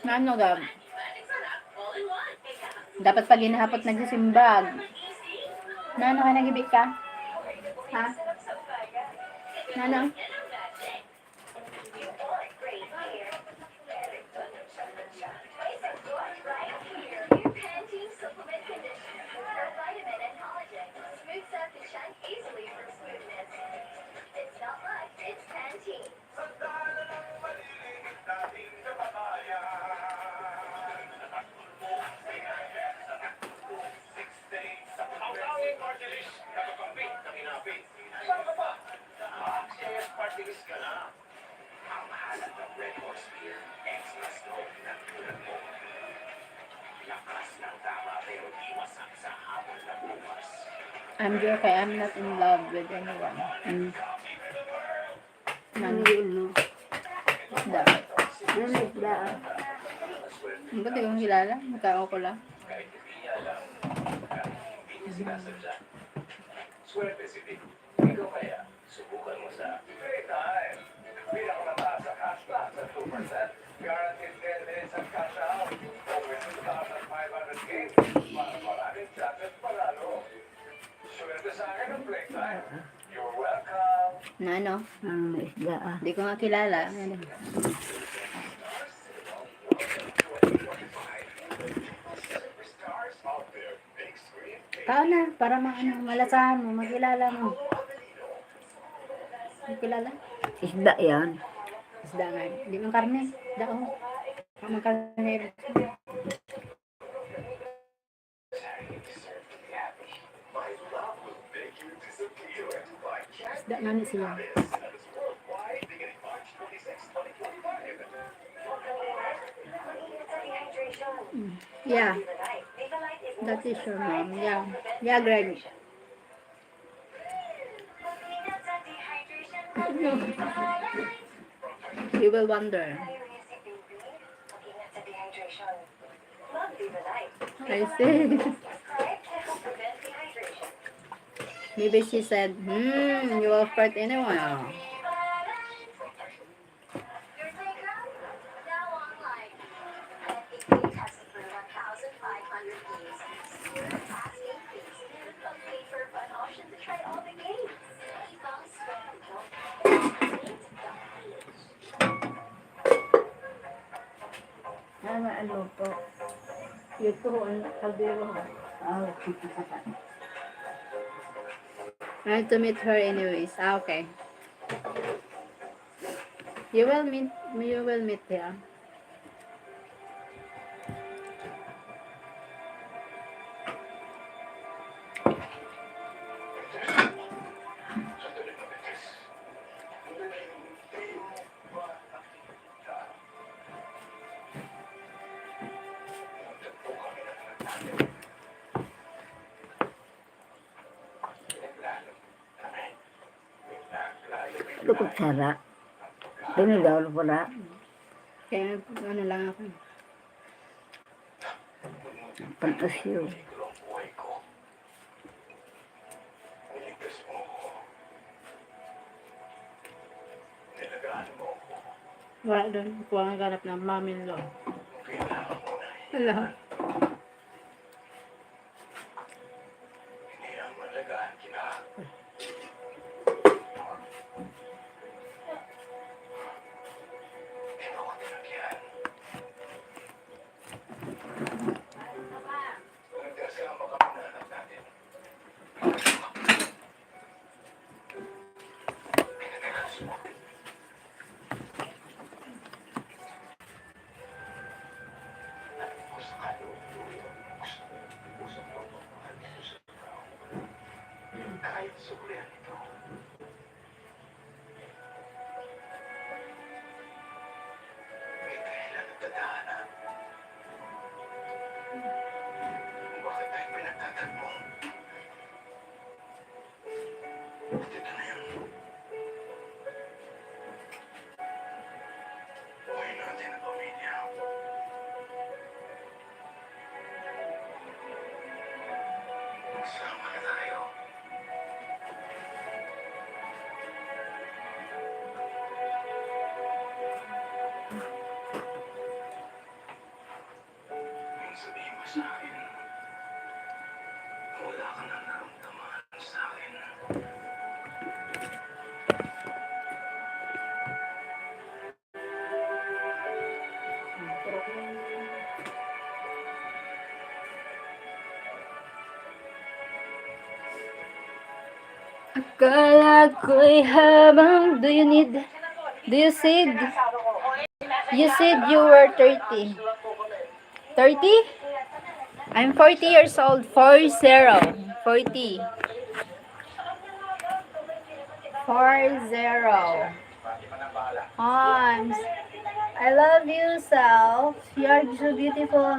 Ano daw? Dapat pag hinahapot nagsisimbag. Nano ka nagibig ka? Ha? Nano? Pantene supplement conditioner. For vitamin and collagen. Smooths out the shine easily for smoothness. It's not much, it's Pantene. I'm joking. I'm not in love with anyone. Nandun. Isda. Isda. Ang ba't yung kilala? Magkao ko lang. Swerte si Dick. Ikaw kaya, subukan mo sa Playtime. Bilang mataas sa cashback sa 2%. Guaranteed 10 minutes at cash out. Over 2,500 games. Para maraming chance at panalo. Swerte sa akin ng Playtime. You're welcome. Na ano? Hindi ko nga kilala. Ano? Stars out there. Big screen. Kao na, para malasahan mo, makilala mo. Makilala? Isda yan. Isda nga. Hindi mang karne. Isda ko. Mang karne. Isda nga ni siya. Yeah, that is your mom. Yeah. Yeah, Greg. You will wonder. I see. Maybe she said, you will fart anyway. Oh. Your playground? Now online. FAQ tested for 1,500 games. Zero tax game fees. A free for fun option to try all the games. Ibang swerte ko. Ano po? Ito ang kaldero. I have to meet her anyways. Okay. You will meet her. Lukot sara. Pinigaw pala. Kaya ano lang ako. Pantasyo. Wala doon. Kuha ang ganap ng mamilo. Hello. Akala ko'y habang do you said you were 30. 30? I'm 40 years old. 40. 40. 40. I love you, self. You're so beautiful.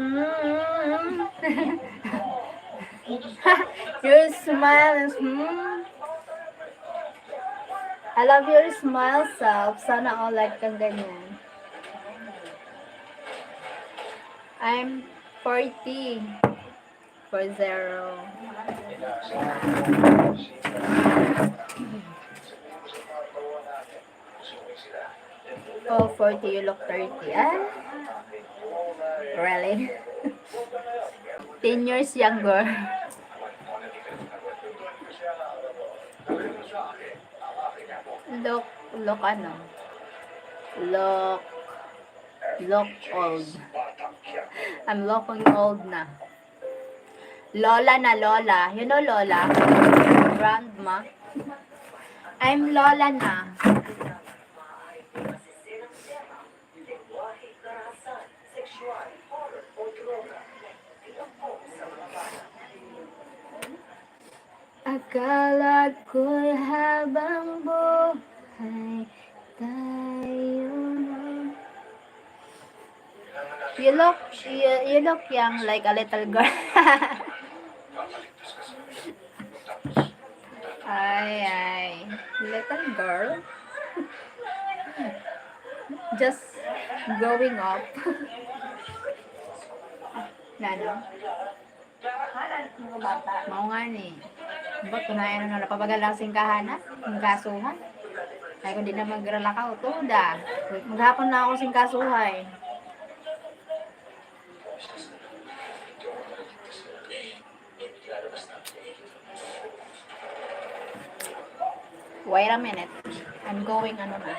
Your smile is I love your smile, self. Sana all like kang ganyan. I'm 40. 40. Oh, 40, you look 30. Ah? Really? 10 years younger. Look ano? Look old. I'm looking old na. Lola na Lola. You know Lola? Grandma. I'm Lola na. Akala ko'y habang buhay tayo na. You look young like a little girl. Ay. Little girl. Just growing up. Lalo. Mao nga ni. Ba't kunayan na napabagal lang singkahan ang kasuhan? Ay kung di na magralakaw, tuda. Maghapon na ako singkasuhay. Wait a minute. I'm going ano na.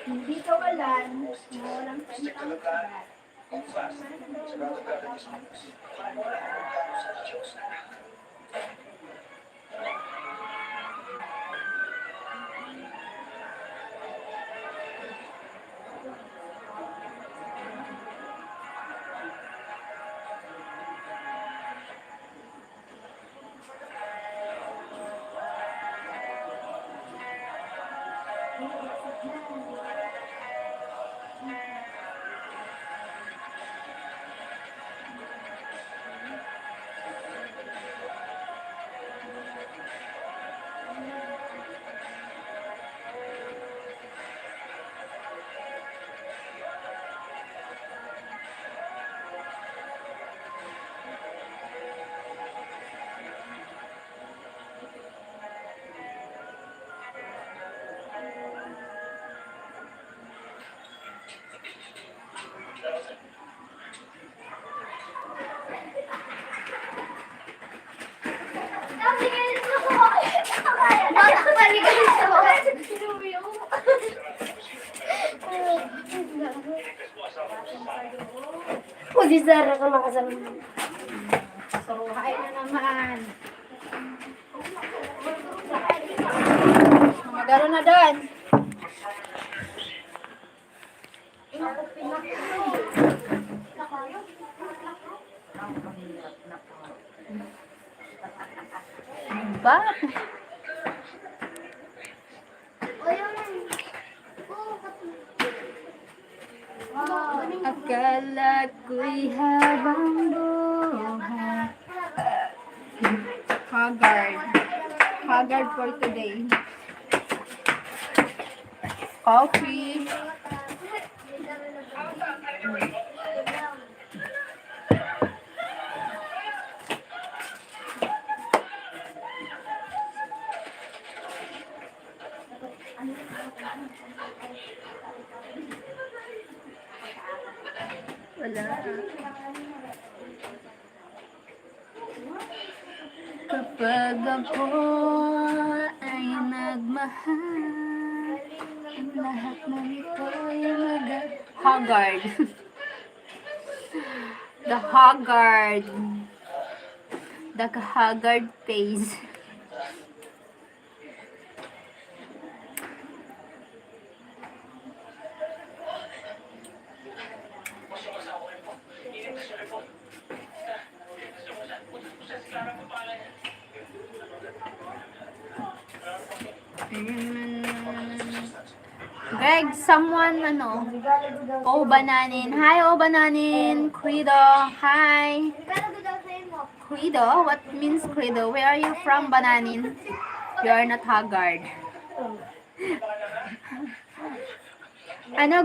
Hindi ka walan. Walang Si Sarah ka makasama. Suruhay na naman. Magano na doon. Ba? Akala ko'y habang buhay. Haggard for today. Coffee. Wala. Kapag ako ay nagmahal, ang lahat na nito'y Haggard. The Haggard. The Haggard face. Greg, someone, O Bananin. Hi, O Bananin. Credo, hi. Credo? What means Credo? Where are you from, Bananin? You are not Haggard.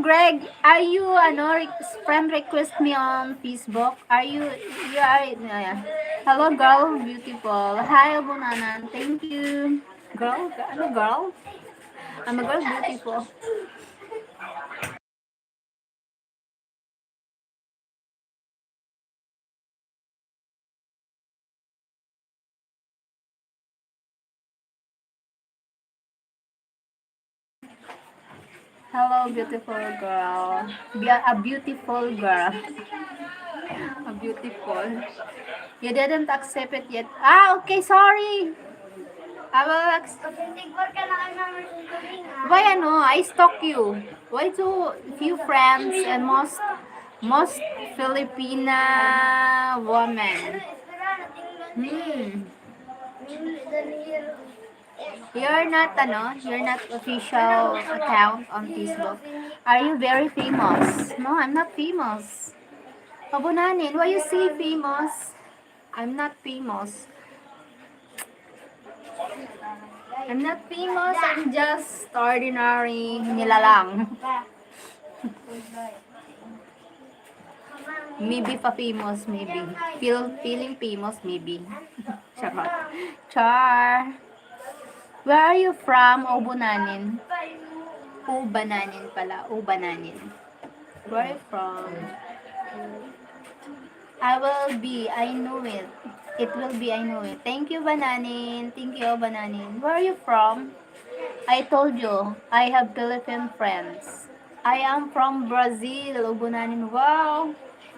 Greg, are you, friend request me on Facebook? You are, hello, girl, beautiful. Hi, O Bananin. Thank you. Girl? Girl? I'm a girl, beautiful. Hello, beautiful girl. A beautiful girl. A beautiful. You didn't accept it yet. Okay, sorry. I will why I stalk you? Why so few friends and most Filipina women? You're not, you're not official account on Facebook. Are you very famous? No, I'm not famous. Kabunanin, why you say famous? I'm not famous. I'm not famous, I'm just ordinary nilalang. Maybe pa famous, maybe. Feeling famous, maybe. Charot. Char. Where are you from, Obunanin? Ubananin pala, Ubananin. Where are you from? I will be, I know it. It will be, I know it. Thank you, Bananin. Thank you, Bananin. Where are you from? I told you, I have Philippine friends. I am from Brazil, Ubananin. Wow!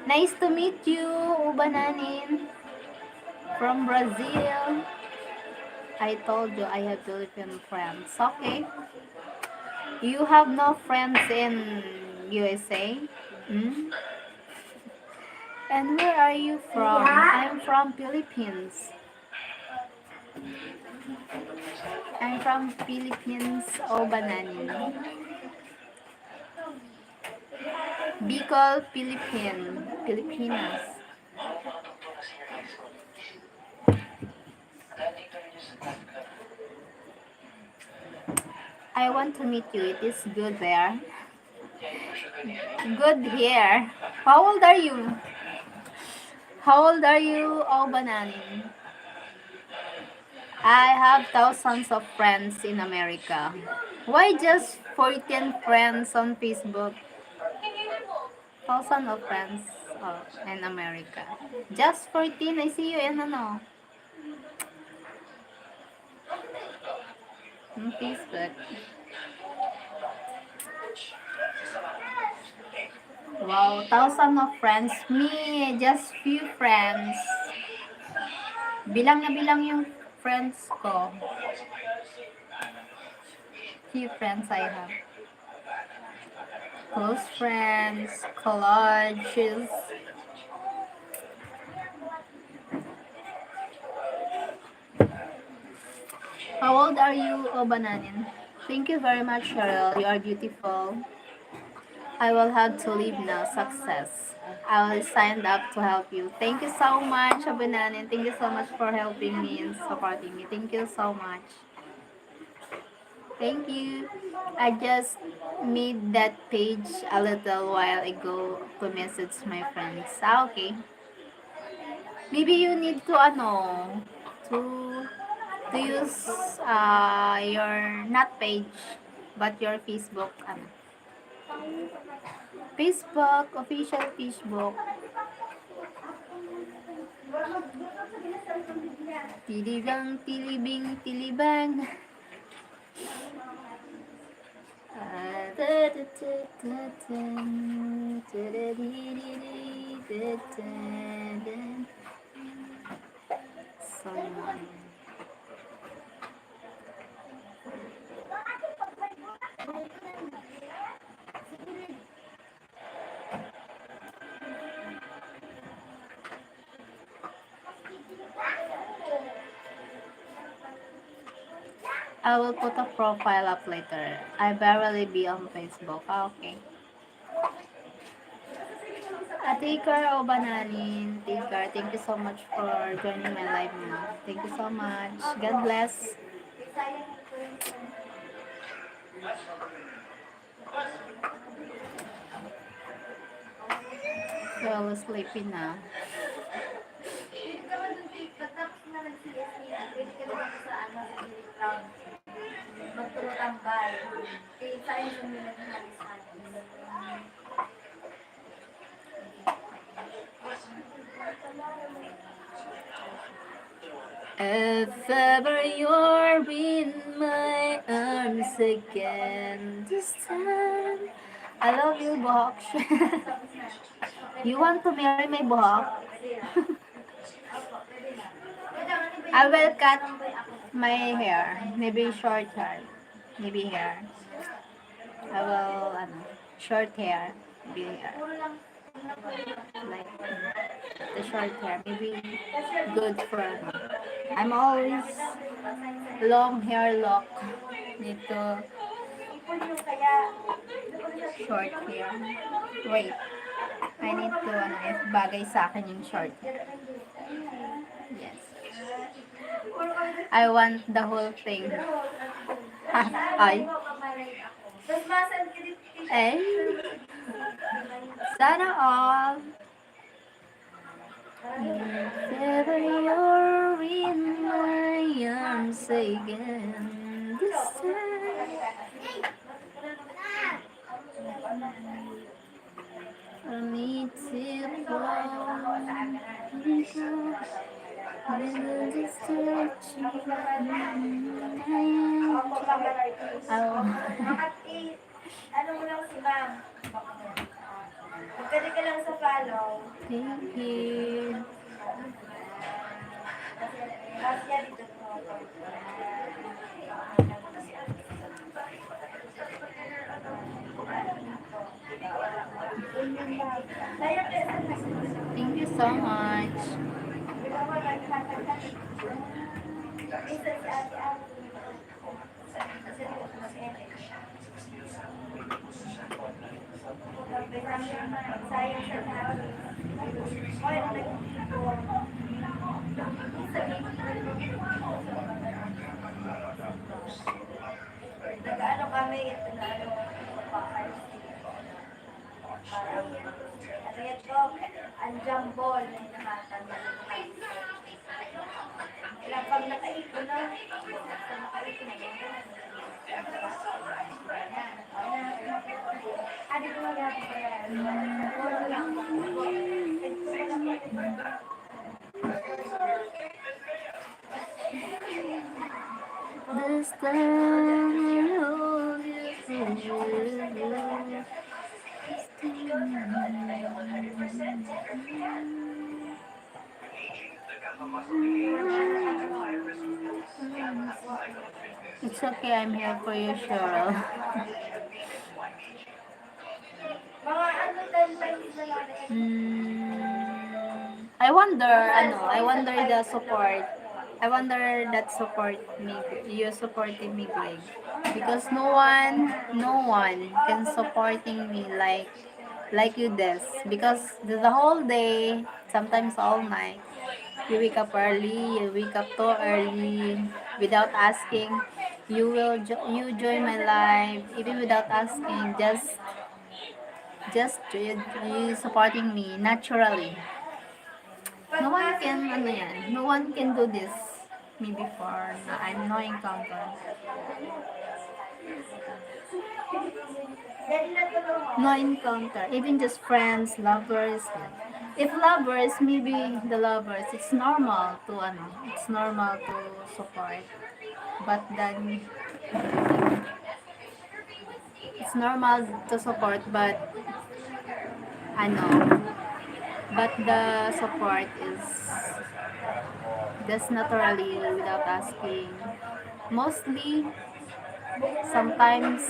Nice to meet you, Ubananin. From Brazil. I told you, I have Philippine friends. Okay. You have no friends in USA? Hmm? And where are you from? I'm from Philippines. I'm from Philippines, Bananin. Bicol, Pilipinas. I want to meet you. It is good there. Good here. How old are you? How old are you, Bananin? I have thousands of friends in America. Why just 14 friends on Facebook? Thousands of friends in America. Just 14, I see you in on Facebook. Wow, thousands of friends. Me, just few friends. Bilang na bilang yung friends ko. Few friends I have. Close friends, collages. How old are you, Bananin? Thank you very much, Cheryl. You are beautiful. I will have to leave now. Success. I will sign up to help you. Thank you so much, Bananin. Thank you so much for helping me and supporting me. Thank you so much. Thank you. I just made that page a little while ago to message my friends. Okay. Maybe you need to to use your not page but your Facebook Facebook, official Facebook. Tilibang, tilibing, tilibang. I will put a profile up later. I barely be on Facebook. Okay. Tikar o Bananin, Tikar, thank you so much for joining my live now. Thank you so much. God bless. So I was sleeping now. If ever you're in my arms again, this time I love you, Buhok. You want to marry my Buhok? I will cut my hair, maybe short hair, maybe hair. I will short hair, maybe hair. Like the short hair, maybe good for I'm always long hair lock. Dito, short hair. Wait. I need to, if bagay sa akin yung short hair. Yes. I want the whole thing. Ay. Eh. Sana all. If ever you're in my arms again, this time I need to Ano mo lang si ma'am? Magkali ka lang sa follow. Thank you. Asya dito po. Thank you so much. Nag-ano kami, ano ko, ang jambol na nakatanda. Ilang pag nakaipon na, nakaipon na. Adi ko mga This time I hold you. It's okay, I'm here for you, Cheryl. mga ano tayo na lang. I wonder the support. I wonder that support me, you supporting me, Greg. Because no one can supporting me like you this. Because the whole day, sometimes all night, you wake up early, you wake up too early, without asking. You join my life, even without asking, just you supporting me naturally. No one can, no one can do this me before na I'm no encounter. No encounter, even just friends, lovers. If lovers, maybe the lovers, it's normal to support. But then, it's normal to support, but but the support is just naturally without asking. Mostly, sometimes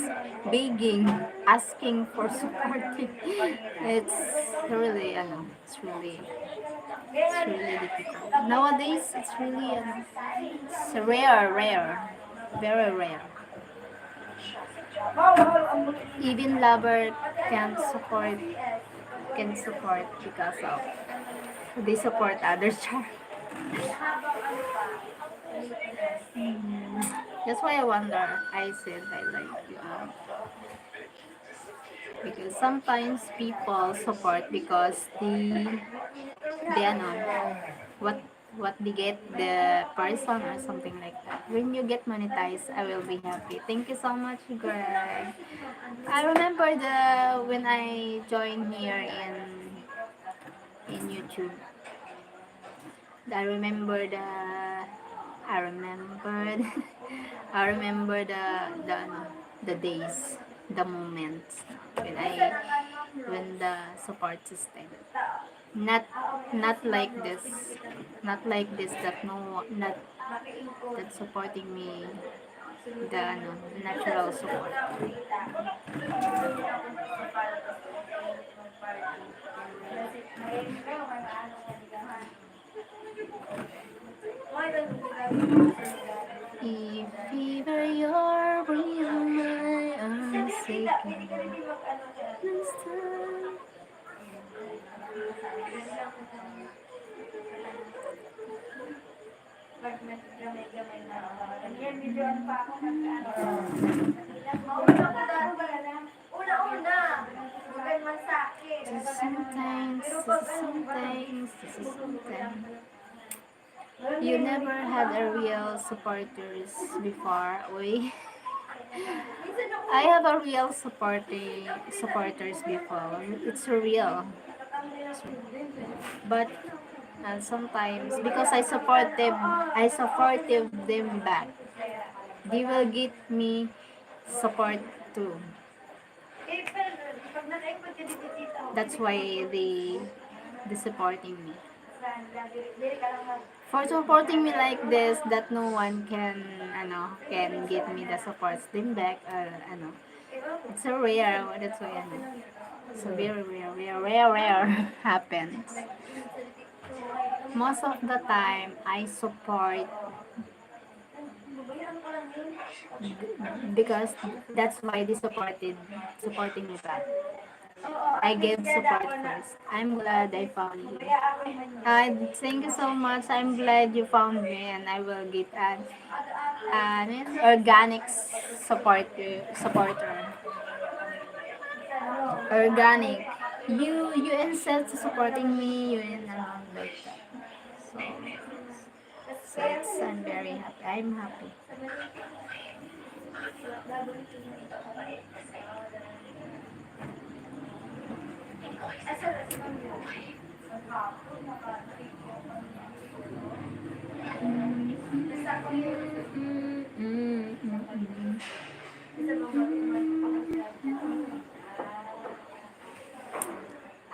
begging, asking for support. It's really, it's really difficult. Nowadays, it's really, it's rare, very rare. Even lover can support because of they support others. That's why I wonder. I said I like you. Because sometimes people support because they what they get the person or something like that. When you get monetized, I will be happy. Thank you so much, Greg. I remember when I joined here in YouTube. I remember I remember the days, the moments when the support system. Not like this. Not like this that not that supporting me the natural support. If ever you're real, my arms aching. This time. Sometimes. You never had a real supporters before, we. I have a real supporters before. It's real, but sometimes because I supportive them back. They will get me support too. That's why they supporting me. For supporting me like this, that no one can give me the support them back. It's a rare. That's why it's a very rare happens. Most of the time, I support because that's why they supporting me back. I gave support first. I'm glad I found you. Thank you so much. I'm glad you found me, and I will get an organic supporter. Organic. You insist supporting me. You in like that. So, I'm very happy. I'm happy.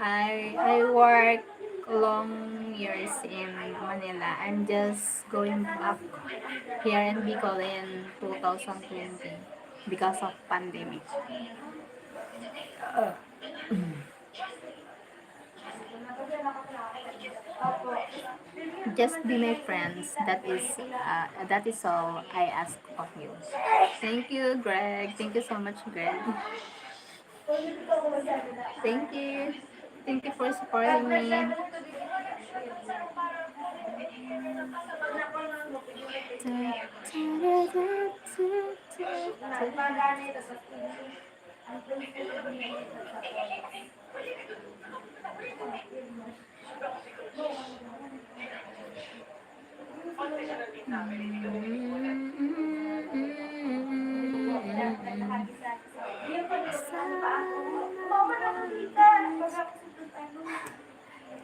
I work long years in Manila. I'm just going back here in Bicol in 2020 because of pandemic. Just be my friends. That is all I ask of you. Thank you, Greg. Thank you so much, Greg. Thank you. Thank you for supporting me.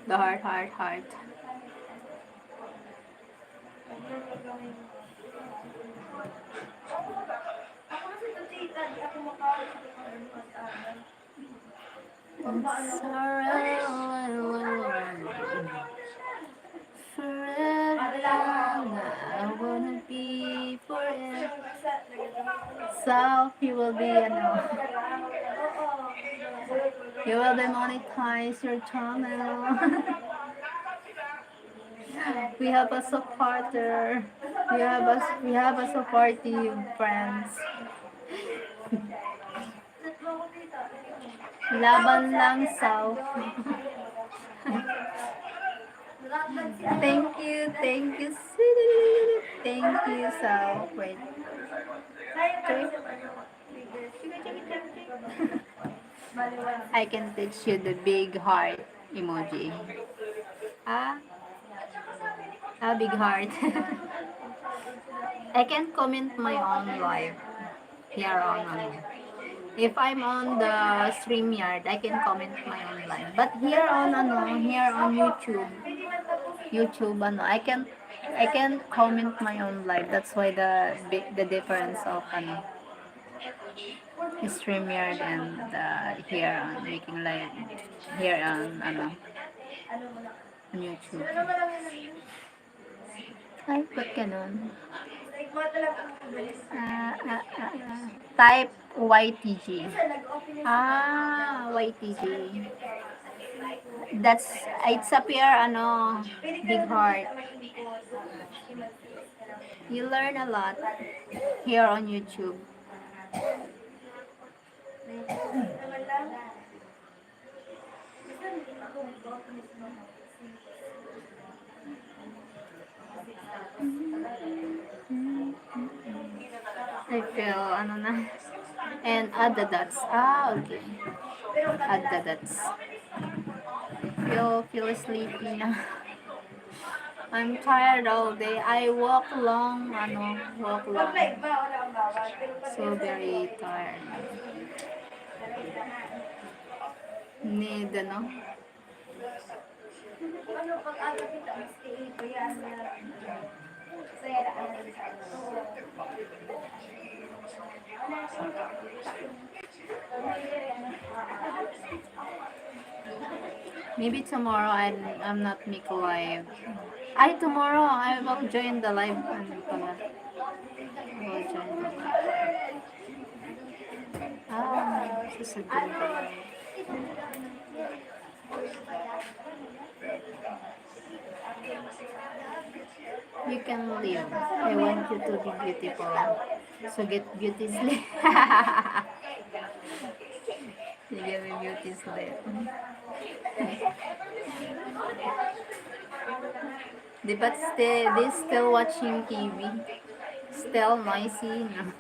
The heart. Forever, I wanna be forever. So you will be, you will be monetize your channel. We have a supporter. We have a supportive friends. Laban lang South. Thank you. Thank you, South. Wait. I can teach you the big heart emoji. Big heart. I can comment my own live here on. If I'm on the StreamYard, I can comment my own live. But here on YouTube, I can comment my own live. That's why the difference of StreamYard and here on making live here on YouTube. Ay, ba't ganun? Type YTG. YTG. It's appear big heart. You learn a lot here on YouTube. I feel, ano na. And add the dots. Ah, okay. Add the dots. Feel sleepy na. I'm tired all day. I walk long, walk long. So very tired. Need, maybe tomorrow I'm not make a live. Tomorrow I will join the live. Pala. I will join the live. Susunod the live. You can live. I want you to be beautiful. So get beauty sleep. You give me beauty sleep. But they still watching TV. Still noisy, no?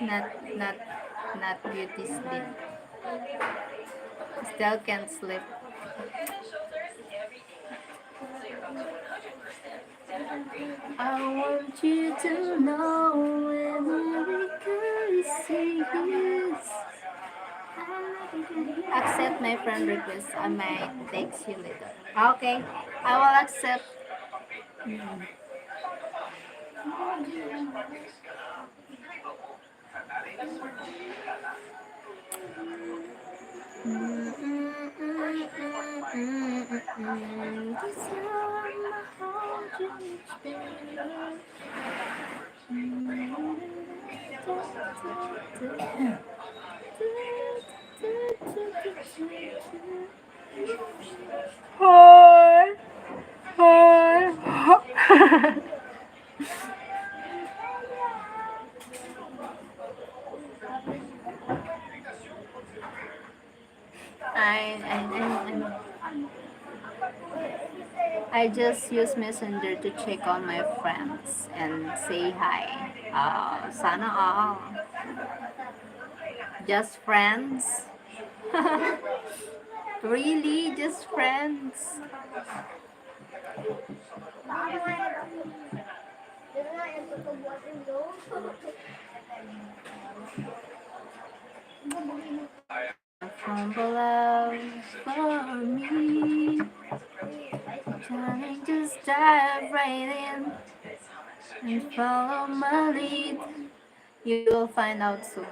Not beauty sleep. Still can't sleep. I want you to know when every say yes. Accept my friend request. I might text you later. Okay, I will accept. I just use Messenger to check on my friends and say hi. Sana all. Just friends? Really? Just friends? From below for me, trying to dive right in and follow my lead. You will find out soon.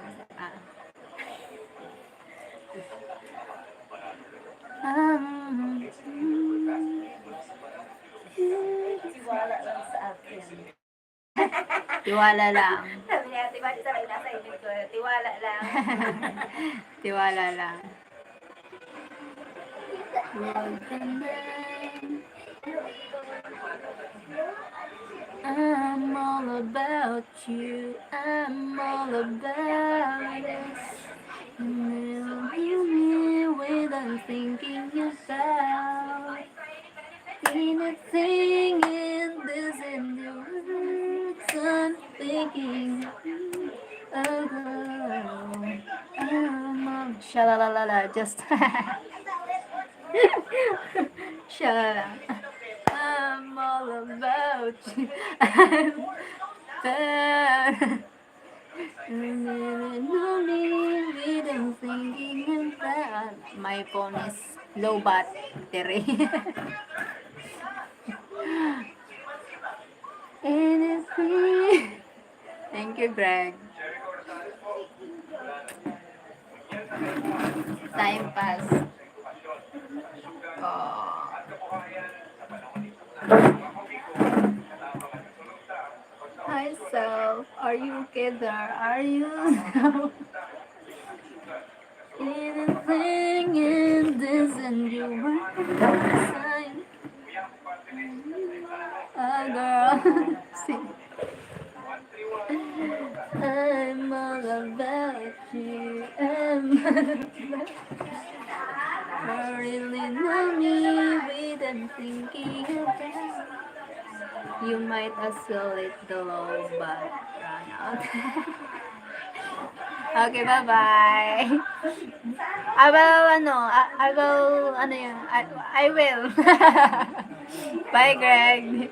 Tiwala lang sa akin. Tiwala lang. Sabi niya, tiwala sa may nasa inyo ko. Tiwala lang. Tiwala lang. I'm all about you. I'm all about us. You without thinking about anything in this in the words I'm thinking of. Shalalala, just shalala. I'm all about you. I'm bad. No need without thinking about. My phone is low battery. Anything. Thank you, Greg. Time pass. Hi, self. Are you okay there? Are you? Anything in this and you were sign. I girl. Sing. I'm all about you. I really know me with I'm thinking about. You might as well let go, but run out. Okay, bye-bye. I will, I will. Bye, Greg.